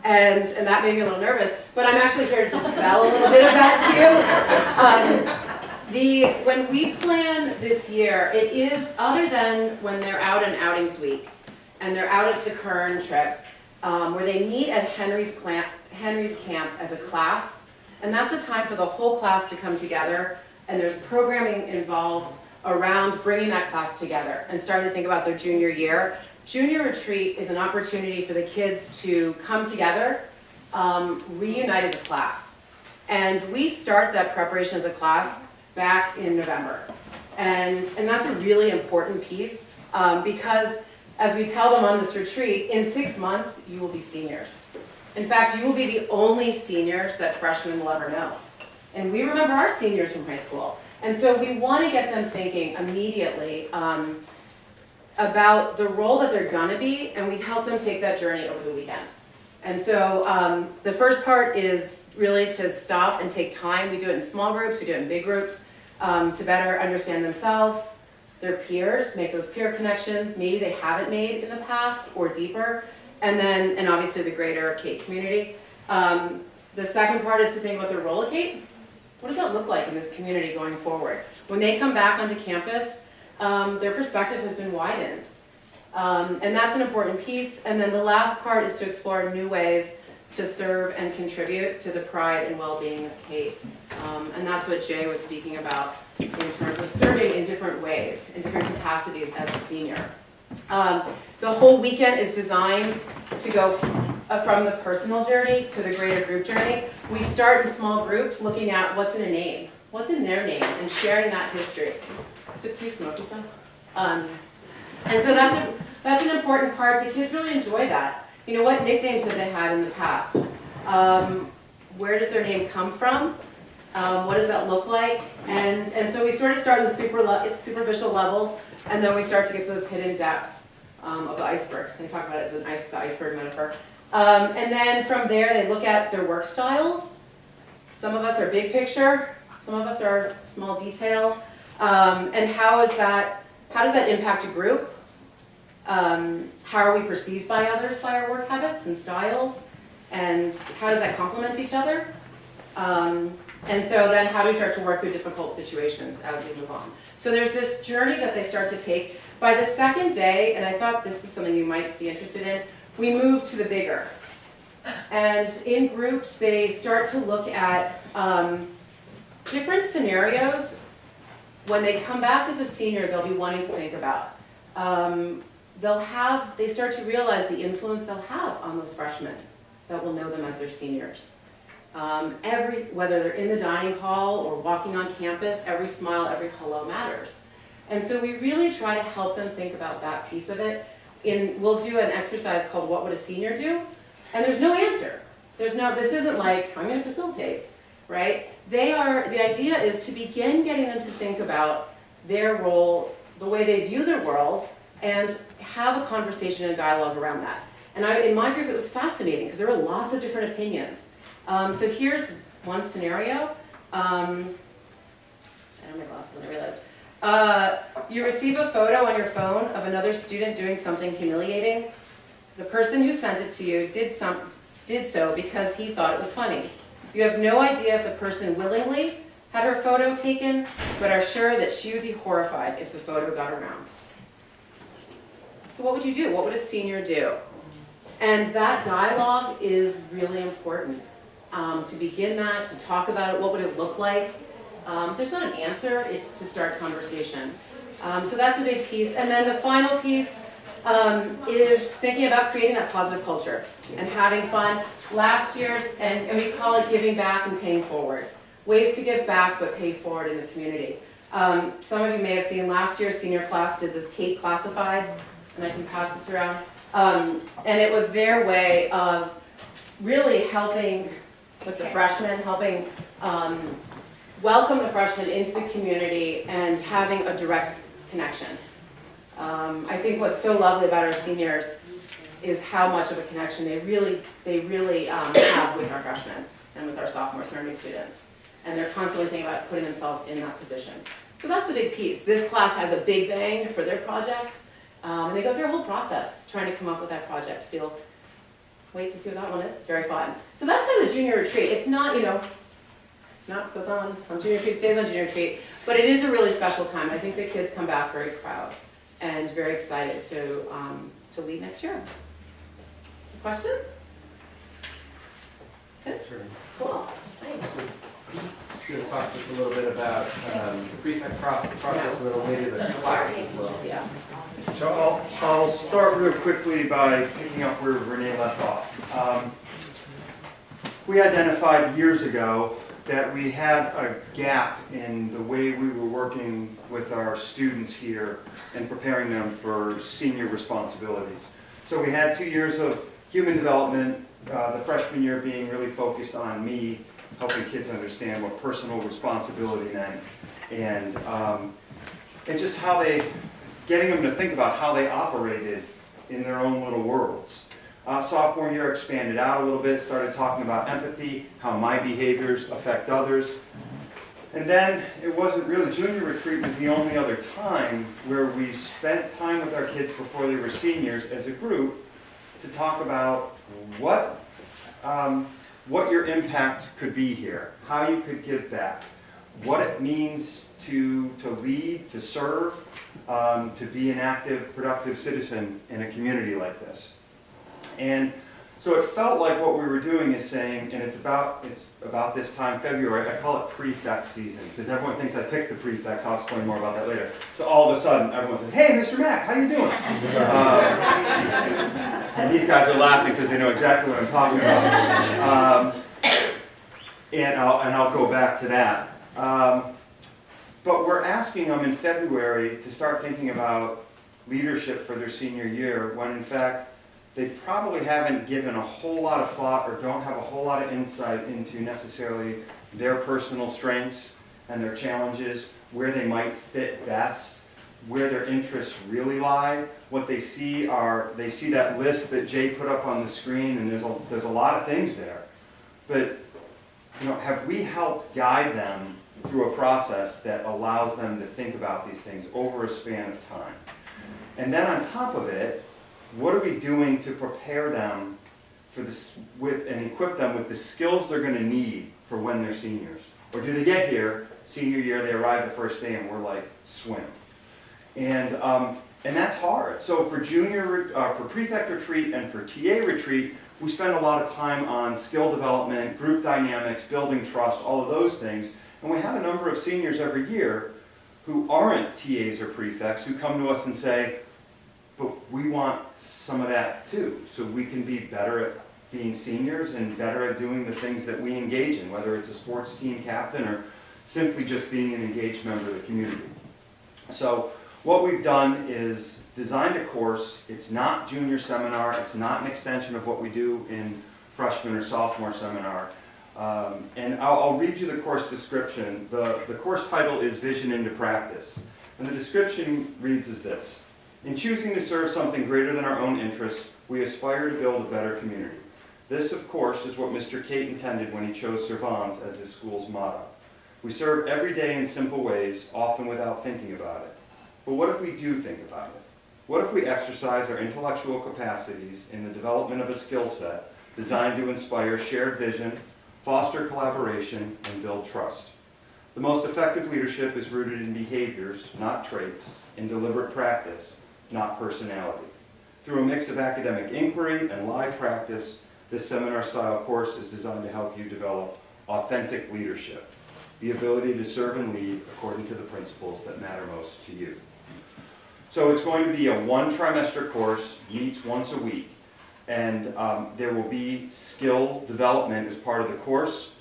and that made me a little nervous. But I'm actually here to dispel a little bit of that too. When we plan this year, it is, other than when they're out in outings week and they're out at the Kern trip, where they meet at Henry's camp as a class, and that's a time for the whole class to come together, and there's programming involved around bringing that class together and starting to think about their junior year. Junior retreat is an opportunity for the kids to come together, reunite as a class. And we start that preparation as a class back in November. And that's a really important piece because as we tell them on this retreat, in 6 months, you will be seniors. In fact, you will be the only seniors that freshmen will ever know. And we remember our seniors from high school. And so we want to get them thinking immediately about the role that they're going to be, and we help them take that journey over the weekend. And so the first part is really to stop and take time. We do it in small groups, we do it in big groups, to better understand themselves, their peers, make those peer connections, maybe they haven't made in the past or deeper, and obviously the greater Kate community. The second part is to think about their role at Kate. What does that look like in this community going forward? When they come back onto campus, their perspective has been widened. And that's an important piece. And then the last part is to explore new ways to serve and contribute to the pride and well-being of Kate. And that's what Jay was speaking about in terms of serving in different ways, in different capacities as a senior. The whole weekend is designed to go from the personal journey to the greater group journey. We start in small groups looking at what's in a name, what's in their name, and sharing that history. Is it too smoky, Tom? And so that's an important part. The kids really enjoy that. You know, what nicknames have they had in the past? Where does their name come from? What does that look like? And so we sort of start at the superficial level, and then we start to get to those hidden depths of the iceberg. They talk about it as the iceberg metaphor. And then from there, they look at their work styles. Some of us are big picture, some of us are small detail. And how does that impact a group? How are we perceived by others by our work habits and styles? And how does that complement each other? And so then how do we start to work through difficult situations as we move on? So there's this journey that they start to take. By the second day, and I thought this was something you might be interested in, we move to the bigger. And in groups, they start to look at different scenarios. When they come back as a senior, they'll be wanting to think about. They start to realize the influence they'll have on those freshmen that will know them as their seniors. Whether they're in the dining hall or walking on campus, every smile, every hello matters. And so we really try to help them think about that piece of it. We'll do an exercise called What Would a Senior Do? And there's no answer. This isn't like, I'm going to facilitate, right? The idea is to begin getting them to think about their role, the way they view their world, and have a conversation and dialogue around that. And in my group, it was fascinating because there were lots of different opinions. So here's one scenario. I don't have my glasses on, I realized. You receive a photo on your phone of another student doing something humiliating. The person who sent it to you did so because he thought it was funny. You have no idea if the person willingly had her photo taken, but are sure that she would be horrified if the photo got around. So what would you do? What would a senior do? And that dialogue is really important. To begin that, to talk about it, what would it look like? There's not an answer, it's to start conversation. So that's a big piece. And then the final piece is thinking about creating that positive culture and having fun. Last year's, and we call it giving back and paying forward. Ways to give back but pay forward in the community. Some of you may have seen last year's senior class did this Kate Classified, and I can pass this around. And it was their way of really helping with the freshmen, helping welcome the freshmen into the community and having a direct connection. I think what's so lovely about our seniors is how much of a connection they really have with our freshmen and with our sophomores and our new students. And they're constantly thinking about putting themselves in that position. So that's the big piece. This class has a big bang for their project. And they go through a whole process trying to come up with that project. So you'll wait to see what that one is. It's very fun. So that's kind of the junior retreat. It's not, it's not goes on junior retreat, stays on junior retreat, but it is a really special time. I think the kids come back very proud and very excited to lead next year. Questions?
Cool, nice.
So Pete's going to talk to us a little bit about the prefect process and then later the class as well.
Yeah.
So I'll start real quickly by picking up where Renee left off. We identified years ago that we had a gap in the way we were working with our students here and preparing them for senior responsibilities. So we had 2 years of human development, the freshman year being really focused on me, helping kids understand what personal responsibility meant, and just how getting them to think about how they operated in their own little worlds. Sophomore year expanded out a little bit, started talking about empathy, how my behaviors affect others. And then it wasn't really, junior retreat was the only other time where we spent time with our kids before they were seniors as a group to talk about what your impact could be here, how you could give back, what it means to lead, to serve, to be an active, productive citizen in a community like this. And so it felt like what we were doing is saying, and it's about this time, February, I call it prefect season, because everyone thinks I picked the prefects. I'll explain more about that later. So all of a sudden, everyone says, "Hey, Mr. Mack, how you doing?" And these guys are laughing because they know exactly what I'm talking about. And I'll go back to that. But we're asking them in February to start thinking about leadership for their senior year, when in fact, they probably haven't given a whole lot of thought or don't have a whole lot of insight into necessarily their personal strengths and their challenges, where they might fit best, where their interests really lie. What they see that list that Jay put up on the screen, and there's a lot of things there. But have we helped guide them through a process that allows them to think about these things over a span of time? And then on top of it, what are we doing to prepare them for this and equip them with the skills they're going to need for when they're seniors? Or do they get here, senior year, they arrive the first day and we're like, swim. And that's hard. So for for prefect retreat and for TA retreat, we spend a lot of time on skill development, group dynamics, building trust, all of those things. And we have a number of seniors every year who aren't TAs or prefects who come to us and say, "But we want some of that too, so we can be better at being seniors and better at doing the things that we engage in, whether it's a sports team captain or simply just being an engaged member of the community." So what we've done is designed a course. It's not junior seminar. It's not an extension of what we do in freshman or sophomore seminar. And I'll read you the course description. The course title is Vision into Practice. And the description reads as this: "In choosing to serve something greater than our own interests, we aspire to build a better community. This, of course, is what Mr. Cate intended when he chose Servants as his school's motto. We serve every day in simple ways, often without thinking about it. But what if we do think about it? What if we exercise our intellectual capacities in the development of a skill set designed to inspire shared vision, foster collaboration, and build trust? The most effective leadership is rooted in behaviors, not traits, in deliberate practice, not personality. Through a mix of academic inquiry and live practice, this seminar-style course is designed to help you develop authentic leadership, the ability to serve and lead according to the principles that matter most to you." So it's going to be a one-trimester course, meets once a week, and there will be skill development as part of the course,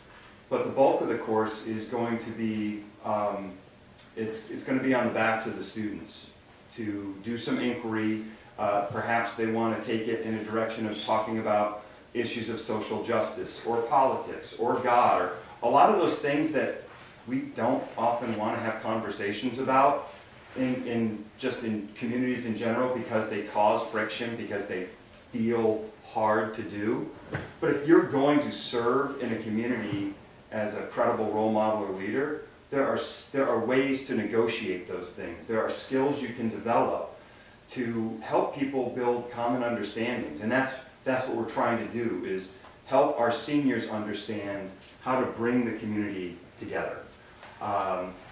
but the bulk of the course is going to be, it's going to be on the backs of the students to do some inquiry. Perhaps they want to take it in a direction of talking about issues of social justice or politics or God, or a lot of those things that we don't often want to have conversations about in communities in general, because they cause friction, because they feel hard to do. But if you're going to serve in a community as a credible role model or leader, there are ways to negotiate those things. There are skills you can develop to help people build common understandings. And that's what we're trying to do, is help our seniors understand how to bring the community together.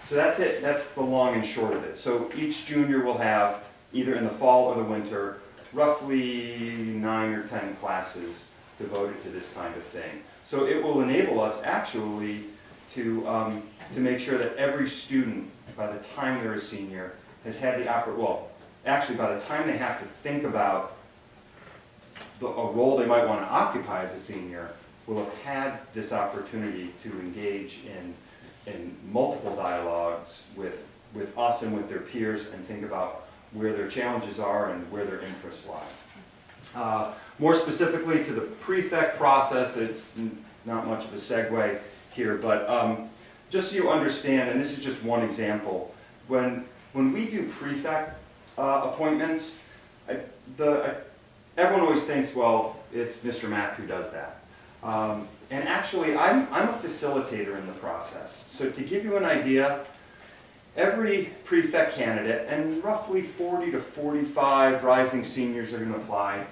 So that's it. That's the long and short of it. So each junior will have, either in the fall or the winter, roughly 9 or 10 classes devoted to this kind of thing. So it will enable us actually to make sure that every student, by the time they're a senior, has had the actually by the time they have to think about a role they might want to occupy as a senior, will have had this opportunity to engage in multiple dialogues with us and with their peers and think about where their challenges are and where their interests lie. More specifically to the prefect process, it's not much of a segue here, but just so you understand, and this is just one example, when we do prefect appointments, everyone always thinks, well, it's Mr. Mack who does that. And actually, I'm a facilitator in the process. So to give you an idea, every prefect candidate, and roughly 40 to 45 rising seniors are going to apply,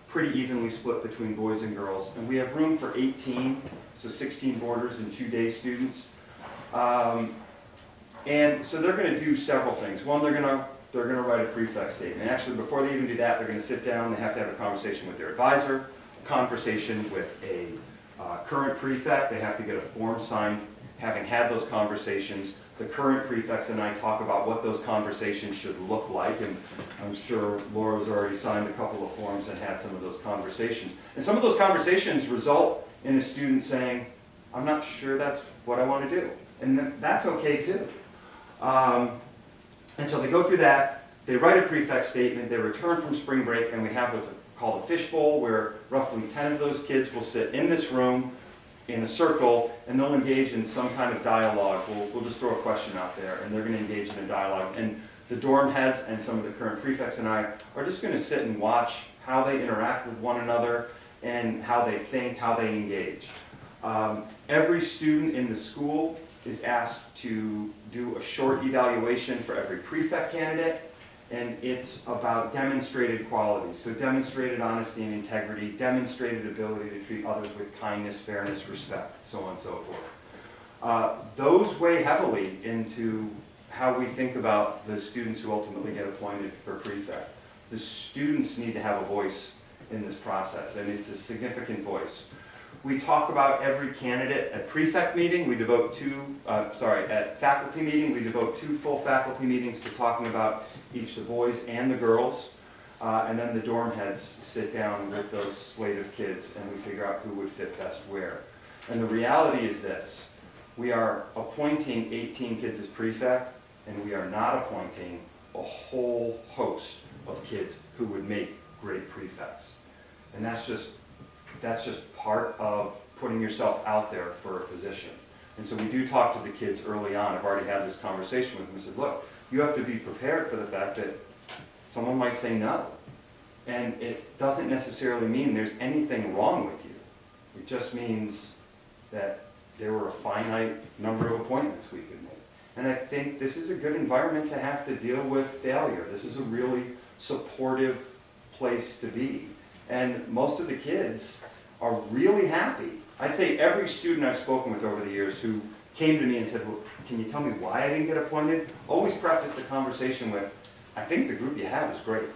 pretty evenly split between boys and girls. And we have room for 18, so 16 boarders and 2-day students. And so they're going to do several things. One, they're going to write a prefect statement. Actually, before they even do that, they're going to sit down. They have to have a conversation with their advisor, a conversation with a current prefect. They have to get a form signed. Having had those conversations, the current prefects and I talk about what those conversations should look like. And I'm sure Laura's already signed a couple of forms and had some of those conversations. And some of those conversations result in a student saying, I'm not sure that's what I want to do. And that's okay too. And so they go through that, they write a prefect statement, they return from spring break, and we have what's called a fishbowl, where roughly 10 of those kids will sit in this room in a circle, and they'll engage in some kind of dialogue. We'll just throw a question out there, and they're going to engage in a dialogue. And the dorm heads and some of the current prefects and I are just going to sit and watch how they interact with one another and how they think, how they engage. Every student in the school is asked to do a short evaluation for every prefect candidate, and it's about demonstrated qualities. So demonstrated honesty and integrity, demonstrated ability to treat others with kindness, fairness, respect, so on and so forth. Those weigh heavily into how we think about the students who ultimately get appointed for prefect. The students need to have a voice in this process, and it's a significant voice. We talk about every candidate at prefect meeting. We devote at faculty meeting, we devote 2 full faculty meetings to talking about each the boys and the girls. And then the dorm heads sit down with those slate of kids and we figure out who would fit best where. And the reality is this: we are appointing 18 kids as prefect, and we are not appointing a whole host of kids who would make great prefects. And that's just part of putting yourself out there for a position. And so we do talk to the kids early on. I've already had this conversation with them. I said, look, you have to be prepared for the fact that someone might say no. And it doesn't necessarily mean there's anything wrong with you. It just means that there were a finite number of appointments we could make. And I think this is a good environment to have to deal with failure. This is a really supportive place to be. And most of the kids are really happy. I'd say every student I've spoken with over the years who came to me and said, well, can you tell me why I didn't get appointed? Always preface the conversation with, I think the group you have is great.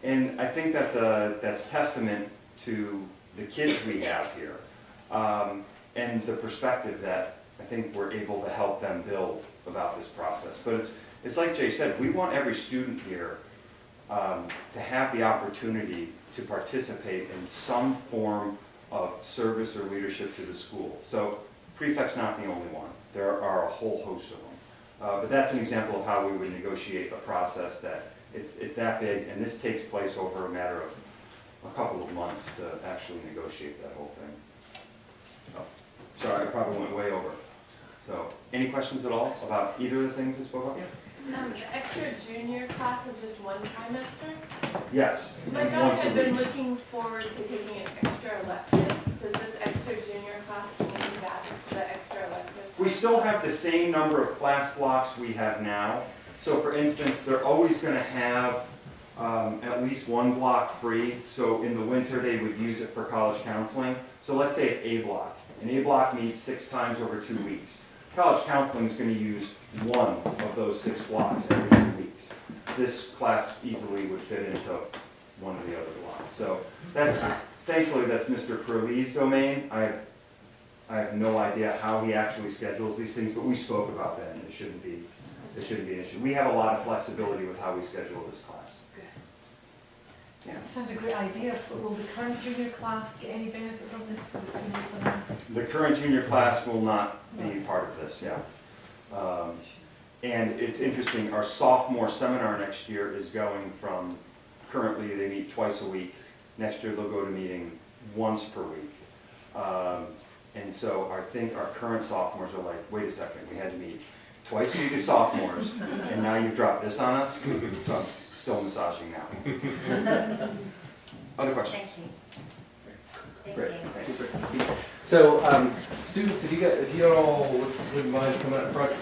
And I think that's testament to the kids we have here, and the perspective that I think we're able to help them build about this process. But it's like Jay said, we want every student here to have the opportunity to participate in some form of service or leadership to the school. So prefect's not the only one. There are a whole host of them. But that's an example of how we would negotiate a process that it's that big, and this takes place over a matter of a couple of months to actually negotiate that whole thing. Oh, sorry, I probably went way over. So, any questions at all about either of the things I spoke about?
The extra junior class is just one trimester?
Yes.
My daughter had been looking forward to taking an extra elective. Does this extra junior class mean that's the extra elective?
We still have the same number of class blocks we have now. So for instance, they're always going to have at least one block free. So in the winter, they would use it for college counseling. So let's say it's A block. An A block meets 6 times over 2 weeks. College counseling is going to use one of those 6 blocks every 2 weeks. This class easily would fit into one of the other blocks. So thankfully, that's Mr. Curley's domain. I have no idea how he actually schedules these things, but we spoke about that, and it shouldn't be an issue. We have a lot of flexibility with how we schedule this class.
That sounds a great idea. Will the current junior class get any benefit from this? Is it too late for them?
The current junior class will not be part of this, yeah. And it's interesting, our sophomore seminar next year is going from, currently they meet twice a week. Next year they'll go to meeting once per week. And so I think our current sophomores are like, wait a second, we had to meet twice a week as sophomores, and now you've dropped this on us? So I'm still massaging now. Other questions?
Thank
Great,
you.
thanks, sir. So, students, if you all wouldn't mind coming up front.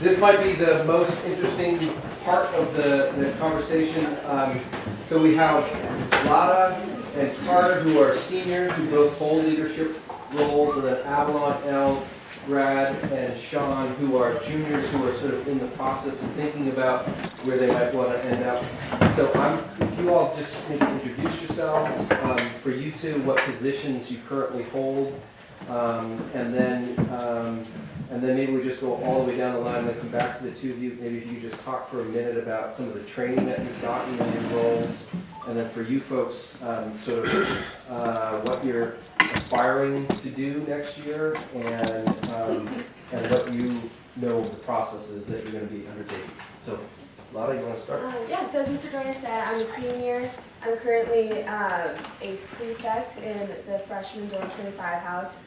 This might be the most interesting part of the conversation. So we have Lada and Carter, who are seniors, who both hold leadership roles, and then Avalon, Elle, Brad, and Sean, who are juniors, who are sort of in the process of thinking about where they might want to end up. So if you all just introduce yourselves, for you two, what positions you currently hold, and then maybe we just go all the way down the line and then come back to the two of you. Maybe if you just talk for a minute about some of the training that you've gotten in your roles, and then for you folks, sort of what you're aspiring to do next year, and what you know of the processes that you're going to be undertaking. So, Lada, you want to start?
Yeah, so as Mr. Joyner said, I'm a senior. I'm currently a prefect in the freshman dorm 25 house.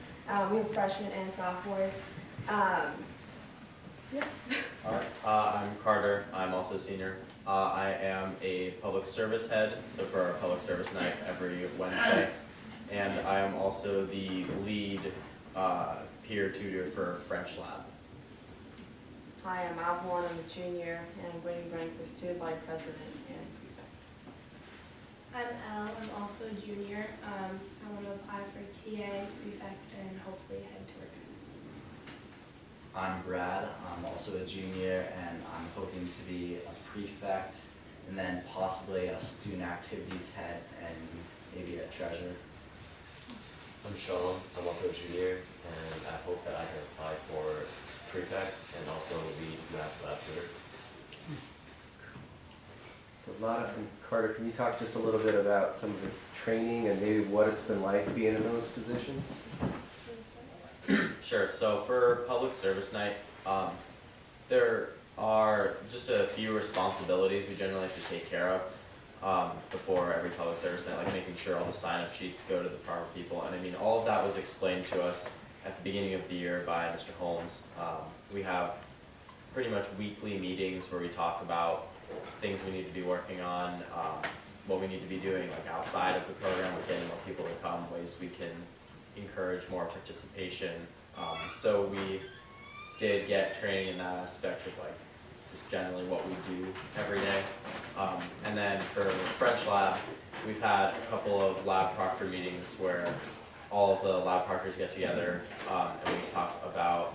We have freshmen and sophomores. Yeah.
All right. I'm Carter. I'm also a senior. I am a public service head, so for our public service night every Wednesday. And I am also the lead peer tutor for French Lab.
Hi, I'm Avalon. I'm a junior and running for student body president and prefect.
I'm Elle. I'm also a junior. I want to apply for TA, prefect, and hopefully head tutor.
I'm Brad. I'm also a junior, and I'm hoping to be a prefect, and then possibly a student activities head, and maybe a treasurer.
I'm Sean. I'm also a junior, and I hope that I can apply for prefects and also lead math lab tutor.
So Lada and Carter, can you talk just a little bit about some of the training and maybe what it's been like being in those positions?
Sure. So for public service night, there are just a few responsibilities we generally have to take care of before every public service night, like making sure all the sign-up sheets go to the proper people. And I mean, all of that was explained to us at the beginning of the year by Mr. Holmes. We have pretty much weekly meetings where we talk about things we need to be working on, what we need to be doing like outside of the program, with getting more people to come, ways we can encourage more participation. So we did get training in that aspect of like just generally what we do every day. And then for French Lab, we've had a couple of lab proctor meetings where all of the lab proctors get together and we talk about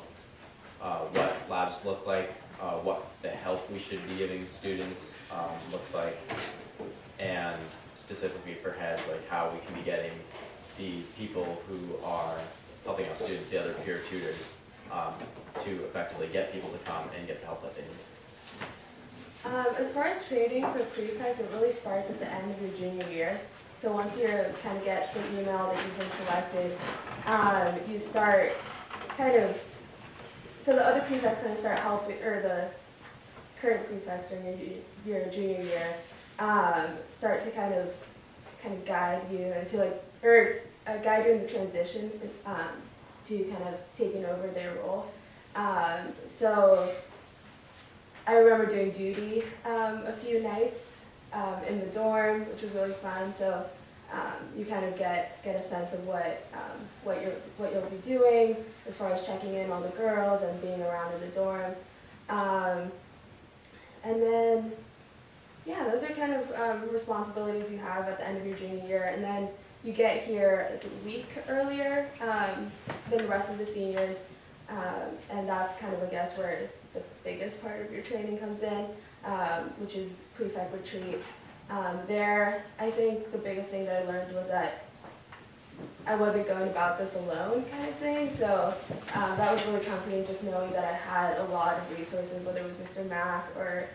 what labs look like, what the help we should be giving students looks like, and specifically for heads, like how we can be getting the people who are helping out students, the other peer tutors, to effectively get people to come and get the help that they need.
As far as training for prefect, it really starts at the end of your junior year. So once you kind of get the email that you've been selected, you start kind of, so the other prefects kind of start helping, or the current prefects during your junior year, start to kind of guide you into like, or guide you in the transition to kind of taking over their role. So I remember doing duty a few nights in the dorm, which was really fun. So you kind of get a sense of what you'll be doing as far as checking in on the girls and being around in the dorm. And then, yeah, those are kind of responsibilities you have at the end of your junior year. And then you get here like a week earlier than the rest of the seniors. And that's kind of, I guess, where the biggest part of your training comes in, which is prefect retreat. There, I think the biggest thing that I learned was that I wasn't going about this alone kind of thing. So that was really comforting, just knowing that I had a lot of resources, whether it was Mr. Mack or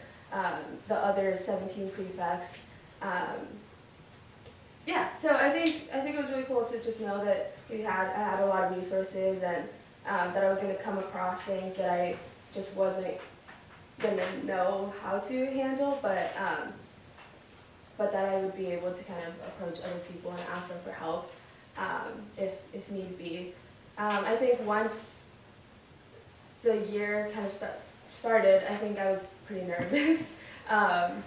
the other 17 prefects. Yeah, so I think it was really cool to just know that I had a lot of resources, and that I was going to come across things that I just wasn't going to know how to handle, but that I would be able to kind of approach other people and ask them for help if need be. I think once the year kind of started, I think I was pretty nervous. And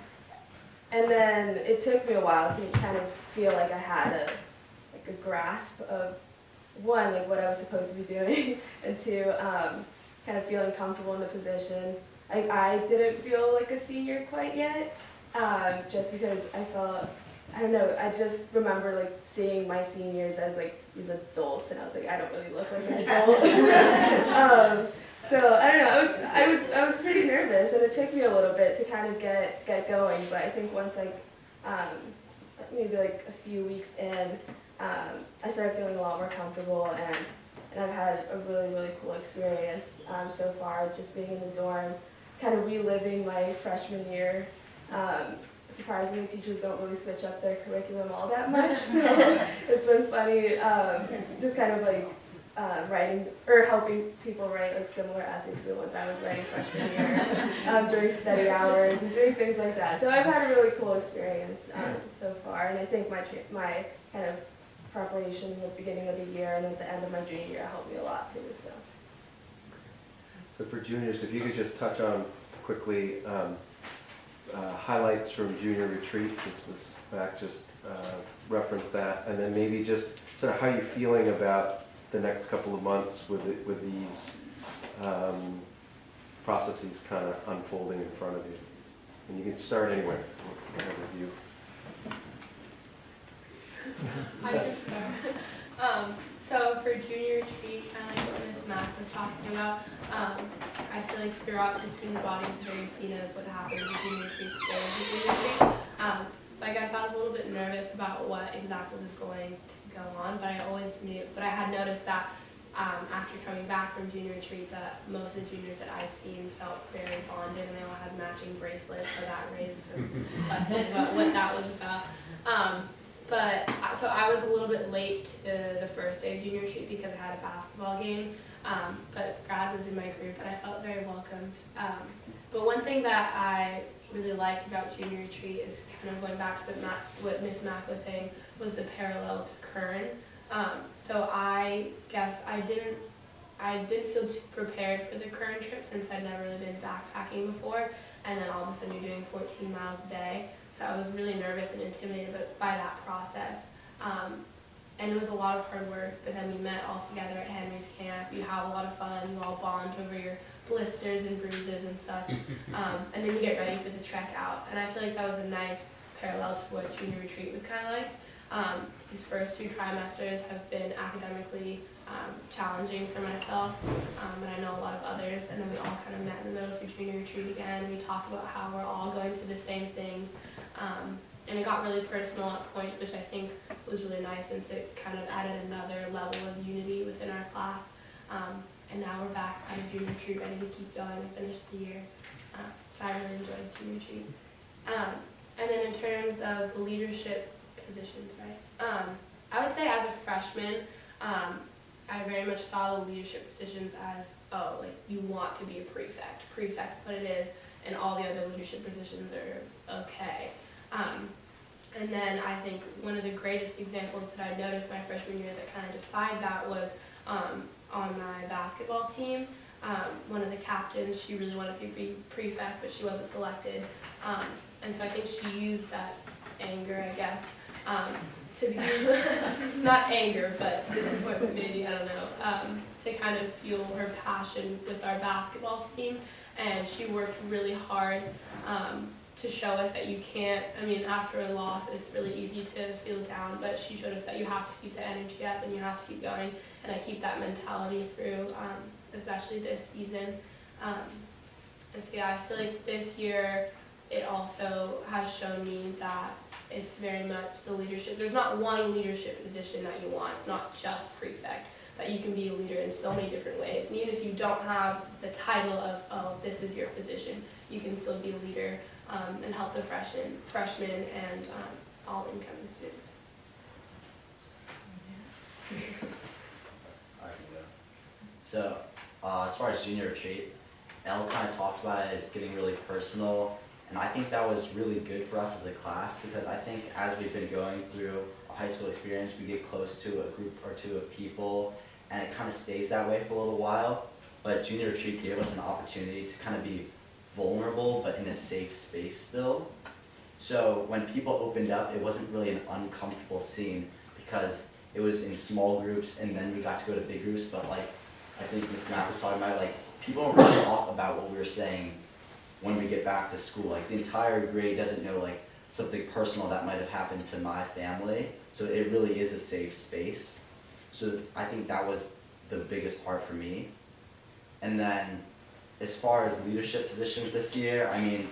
then it took me a while to kind of feel like I had a grasp of, one, like what I was supposed to be doing, and two, kind of feeling comfortable in the position. I didn't feel like a senior quite yet, just because I felt, I don't know, I just remember like seeing my seniors as like these adults, and I was like, I don't really look like an adult. So I don't know, I was pretty nervous, and it took me a little bit to kind of get going, but I think once maybe like a few weeks in, I started feeling a lot more comfortable, and I've had a really, really cool experience so far, just being in the dorm, kind of reliving my freshman year. Surprisingly, teachers don't really switch up their curriculum all that much, so it's been funny, just kind of like writing, or helping people write like similar essays to the ones I was writing freshman year, during study hours and doing things like that. So I've had a really cool experience so far, and I think my kind of preparation in the beginning of the year and at the end of my junior year helped me a lot too.
So for juniors, if you could just touch on quickly highlights from junior retreat, since Ms. Mack just referenced that, and then maybe just sort of how you're feeling about the next couple of months with these processes kind of unfolding in front of you. And you can start anywhere, whatever you.
I can start. So for junior retreat, kind of like what Ms. Mack was talking about, I feel like throughout the student body it's very seen as what happens in junior retreat stays in junior retreat. So I guess I was a little bit nervous about what exactly was going to go on, but I always knew, but I had noticed that after coming back from junior retreat that most of the juniors that I'd seen felt very bonded, and they all had matching bracelets, so that raised some question about what that was about. So I was a little bit late to the first day of junior retreat because I had a basketball game, but Brad was in my group and I felt very welcomed. But one thing that I really liked about junior retreat is kind of going back to what Ms. Mack was saying, was the parallel to Kern. So I guess I didn't feel too prepared for the Kern trip since I'd never really been backpacking before, and then all of a sudden you're doing 14 miles a day. So I was really nervous and intimidated by that process. And it was a lot of hard work, but then we met all together at Henry's camp. You have a lot of fun, you all bond over your blisters and bruises and such. And then you get ready for the trek out. And I feel like that was a nice parallel to what junior retreat was kind of like. These first 2 trimesters have been academically challenging for myself, and I know a lot of others, and then we all kind of met in the middle for junior retreat again. We talked about how we're all going through the same things, and it got really personal at points, which I think was really nice since it kind of added another level of unity within our class. And now we're back out of junior retreat, ready to keep going and finish the year. So I really enjoyed junior retreat. And then in terms of the leadership positions, right? I would say as a freshman, I very much saw the leadership positions as, oh, like you want to be a prefect. Prefect is what it is, and all the other leadership positions are okay. And then I think one of the greatest examples that I noticed my freshman year that kind of defied that was on my basketball team. One of the captains, she really wanted to be prefect, but she wasn't selected. And so I think she used that anger, I guess, to be, not anger, but disappointment maybe, I don't know, to kind of fuel her passion with our basketball team. And she worked really hard to show us that you can't, I mean, after a loss, it's really easy to feel down, but she showed us that you have to keep the energy up and you have to keep going. And I keep that mentality through, especially this season. And so yeah, I feel like this year, it also has shown me that it's very much the leadership. There's not one leadership position that you want. It's not just prefect. That you can be a leader in so many different ways. And even if you don't have the title of, oh, this is your position, you can still be a leader and help the freshmen and all incoming students.
I can go. So, as far as junior retreat, Elle kind of talked about it as getting really personal, and I think that was really good for us as a class because I think as we've been going through a high school experience, we get close to a group or two of people, and it kind of stays that way for a little while. But junior retreat gave us an opportunity to kind of be vulnerable, but in a safe space still. So when people opened up, it wasn't really an uncomfortable scene because it was in small groups, and then we got to go to big groups. But like I think Ms. Knapp was talking about, like people don't really talk about what we were saying when we get back to school. Like the entire grade doesn't know like something personal that might have happened to my family. So it really is a safe space. So I think that was the biggest part for me. And then as far as leadership positions this year, I mean,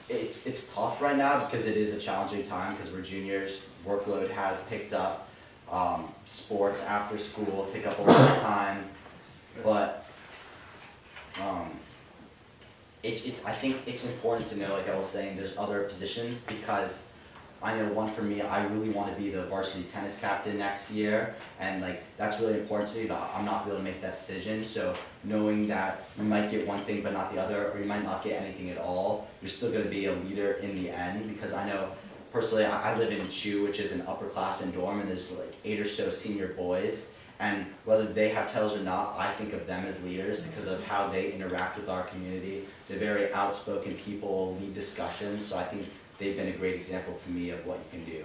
it's tough right now because it is a challenging time because we're juniors, workload has picked up, sports after school take up a lot of time, but I think it's important to know, like I was saying, there's other positions because I know one for me, I really want to be the varsity tennis captain next year, and like that's really important to me, but I'm not able to make that decision. So knowing that you might get one thing but not the other, or you might not get anything at all, you're still going to be a leader in the end. Because I know personally, I live in Chu, which is an upperclassman dorm, and there's like 8 or so senior boys. And whether they have titles or not, I think of them as leaders because of how they interact with our community. They're very outspoken people, lead discussions, so I think they've been a great example to me of what you can do.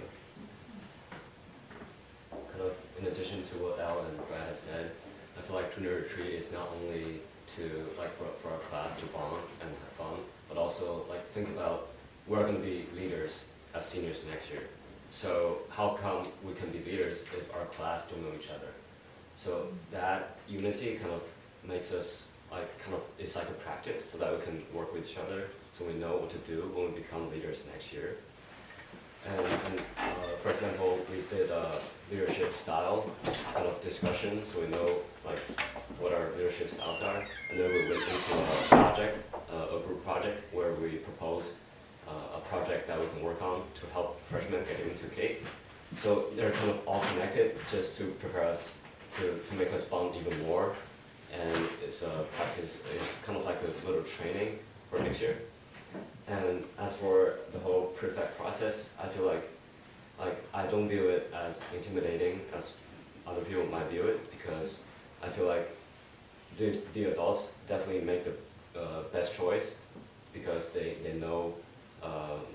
Kind of in addition to what Al and Brad has said, I feel like junior retreat is not only to like for our class to bond and have fun, but also like think about we're going to be leaders as seniors next year. So how come we can be leaders if our class don't know each other? So that unity kind of makes us like it's like a practice so that we can work with each other, so we know what to do when we become leaders next year. And for example, we did a leadership style kind of discussion, so we know like what our leadership styles are, and then we went into a project, a group project where we proposed a project that we can work on to help freshmen get into CAPE. So they're kind of all connected just to prepare us to make us bond even more. And it's a practice, it's kind of like a little training for next year. And as for the whole prefect process, I feel like I don't view it as intimidating as other people might view it, because I feel like the adults definitely make the best choice because they know,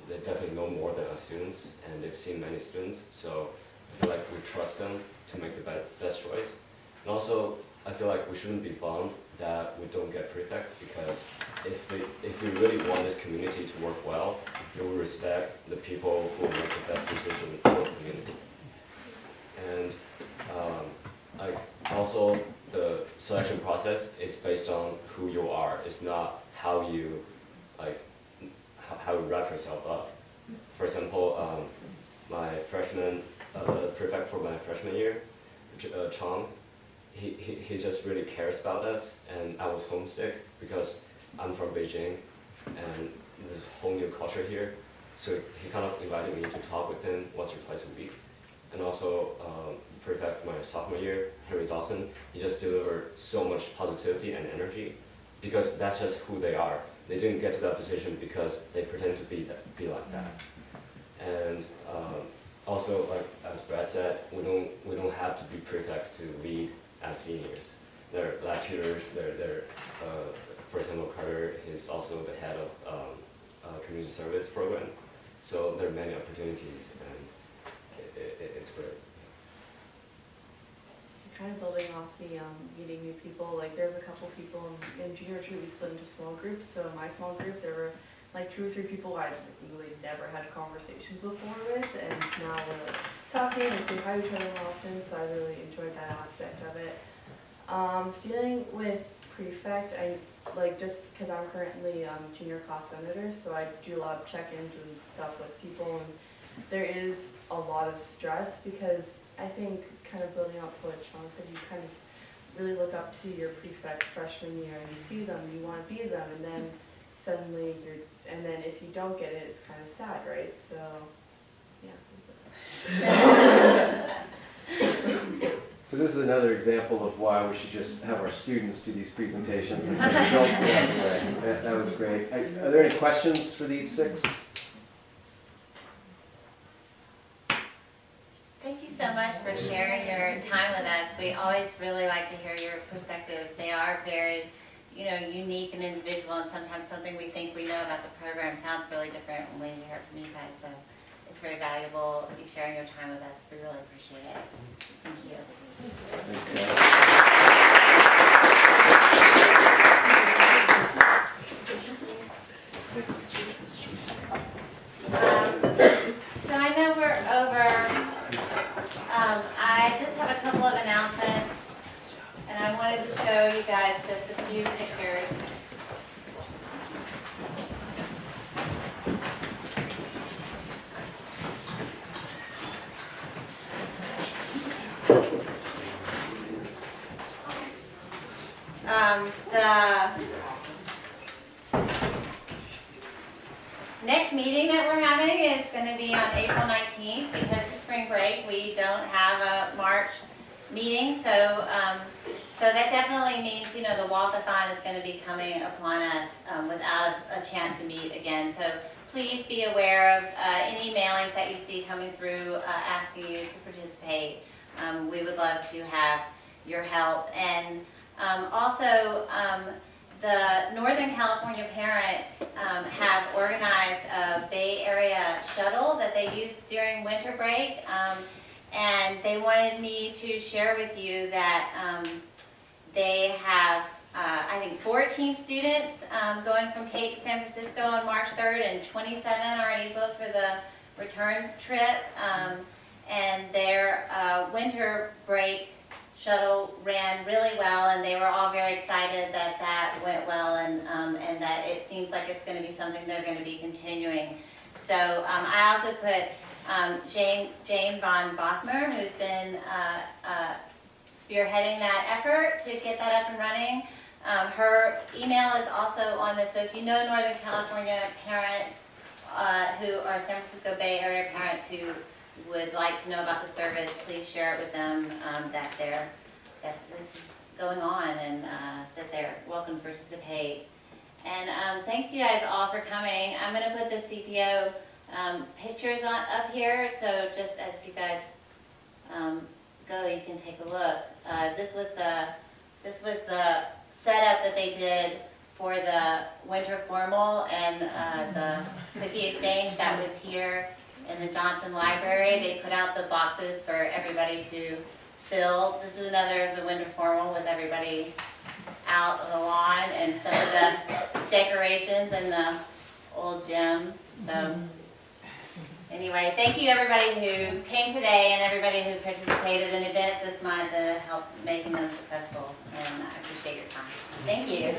they definitely know more than us students, and they've seen many students. So I feel like we trust them to make the best choice. And also, I feel like we shouldn't be bummed that we don't get prefects, because if we really want this community to work well, we will respect the people who make the best decision for the community. And also the selection process is based on who you are. It's not how you how you wrap yourself up. For example, my freshman prefect for my freshman year, Chong, he just really cares about us, and I was homesick because I'm from Beijing and there's a whole new culture here. So he kind of invited me to talk with him once or twice a week. And also prefect my sophomore year, Harry Dawson, he just delivered so much positivity and energy because that's just who they are. They didn't get to that position because they pretend to be like that. And also, like as Brad said, we don't have to be prefects to lead as seniors. They're lab tutors. For example, Carter is also the head of community service program. So there are many opportunities, and it's great.
Kind of building off the meeting new people, like there's a couple people in junior retreat we split into small groups. So in my small group there were like 2 or 3 people I really never had conversations before with, and now we're like talking and say hi to each other more often, so I really enjoyed that aspect of it. Dealing with prefect, I like, just because I'm currently junior class senator, so I do a lot of check-ins and stuff with people, and
there is a lot of stress because I think kind of building up what Sean said, you kind of really look up to your prefects freshman year and you see them, you want to be them, and then suddenly and then if you don't get it, it's kind of sad, right? So, yeah.
So this is another example of why we should just have our students do these presentations and get results the way. That was great. Are there any questions for these 6?
Thank you so much for sharing your time with us. We always really like to hear your perspectives. They are very, unique and individual, and sometimes something we think we know about the program sounds really different when we hear it from you guys. So it's very valuable you sharing your time with us. We really appreciate it. Thank you. So I know we're over. I just have a couple of announcements, and I wanted to show you guys just a few pictures. The next meeting that we're having is going to be on April 19th because of spring break. We don't have a March meeting, so that definitely means the Walkathon is going to be coming upon us without a chance to meet again. So please be aware of any mailings that you see coming through asking you to participate. We would love to have your help. And also, the Northern California parents have organized a Bay Area shuttle that they use during winter break, and they wanted me to share with you that they have, I think, 14 students going from Cape to San Francisco on March 3rd, and 27 already booked for the return trip, and their winter break shuttle ran really well, and they were all very excited that that went well, and that it seems like it's going to be something they're going to be continuing. So I also put Jane Von Bothmer, who's been spearheading that effort to get that up and running. Her email is also on this, so if you know Northern California parents who are San Francisco Bay Area parents who would like to know about the service, please share it with them that this is going on and that they're welcome to participate. And thank you guys all for coming. I'm going to put the CPO pictures up here, so just as you guys go, you can take a look. This was the setup that they did for the winter formal and the cookie exchange that was here in the Johnson Library. They put out the boxes for everybody to fill. This is another of the winter formal with everybody out on the lawn and some of the decorations in the old gym. So anyway, thank you everybody who came today and everybody who participated in events this month to help making them successful, and I appreciate your time. Thank you.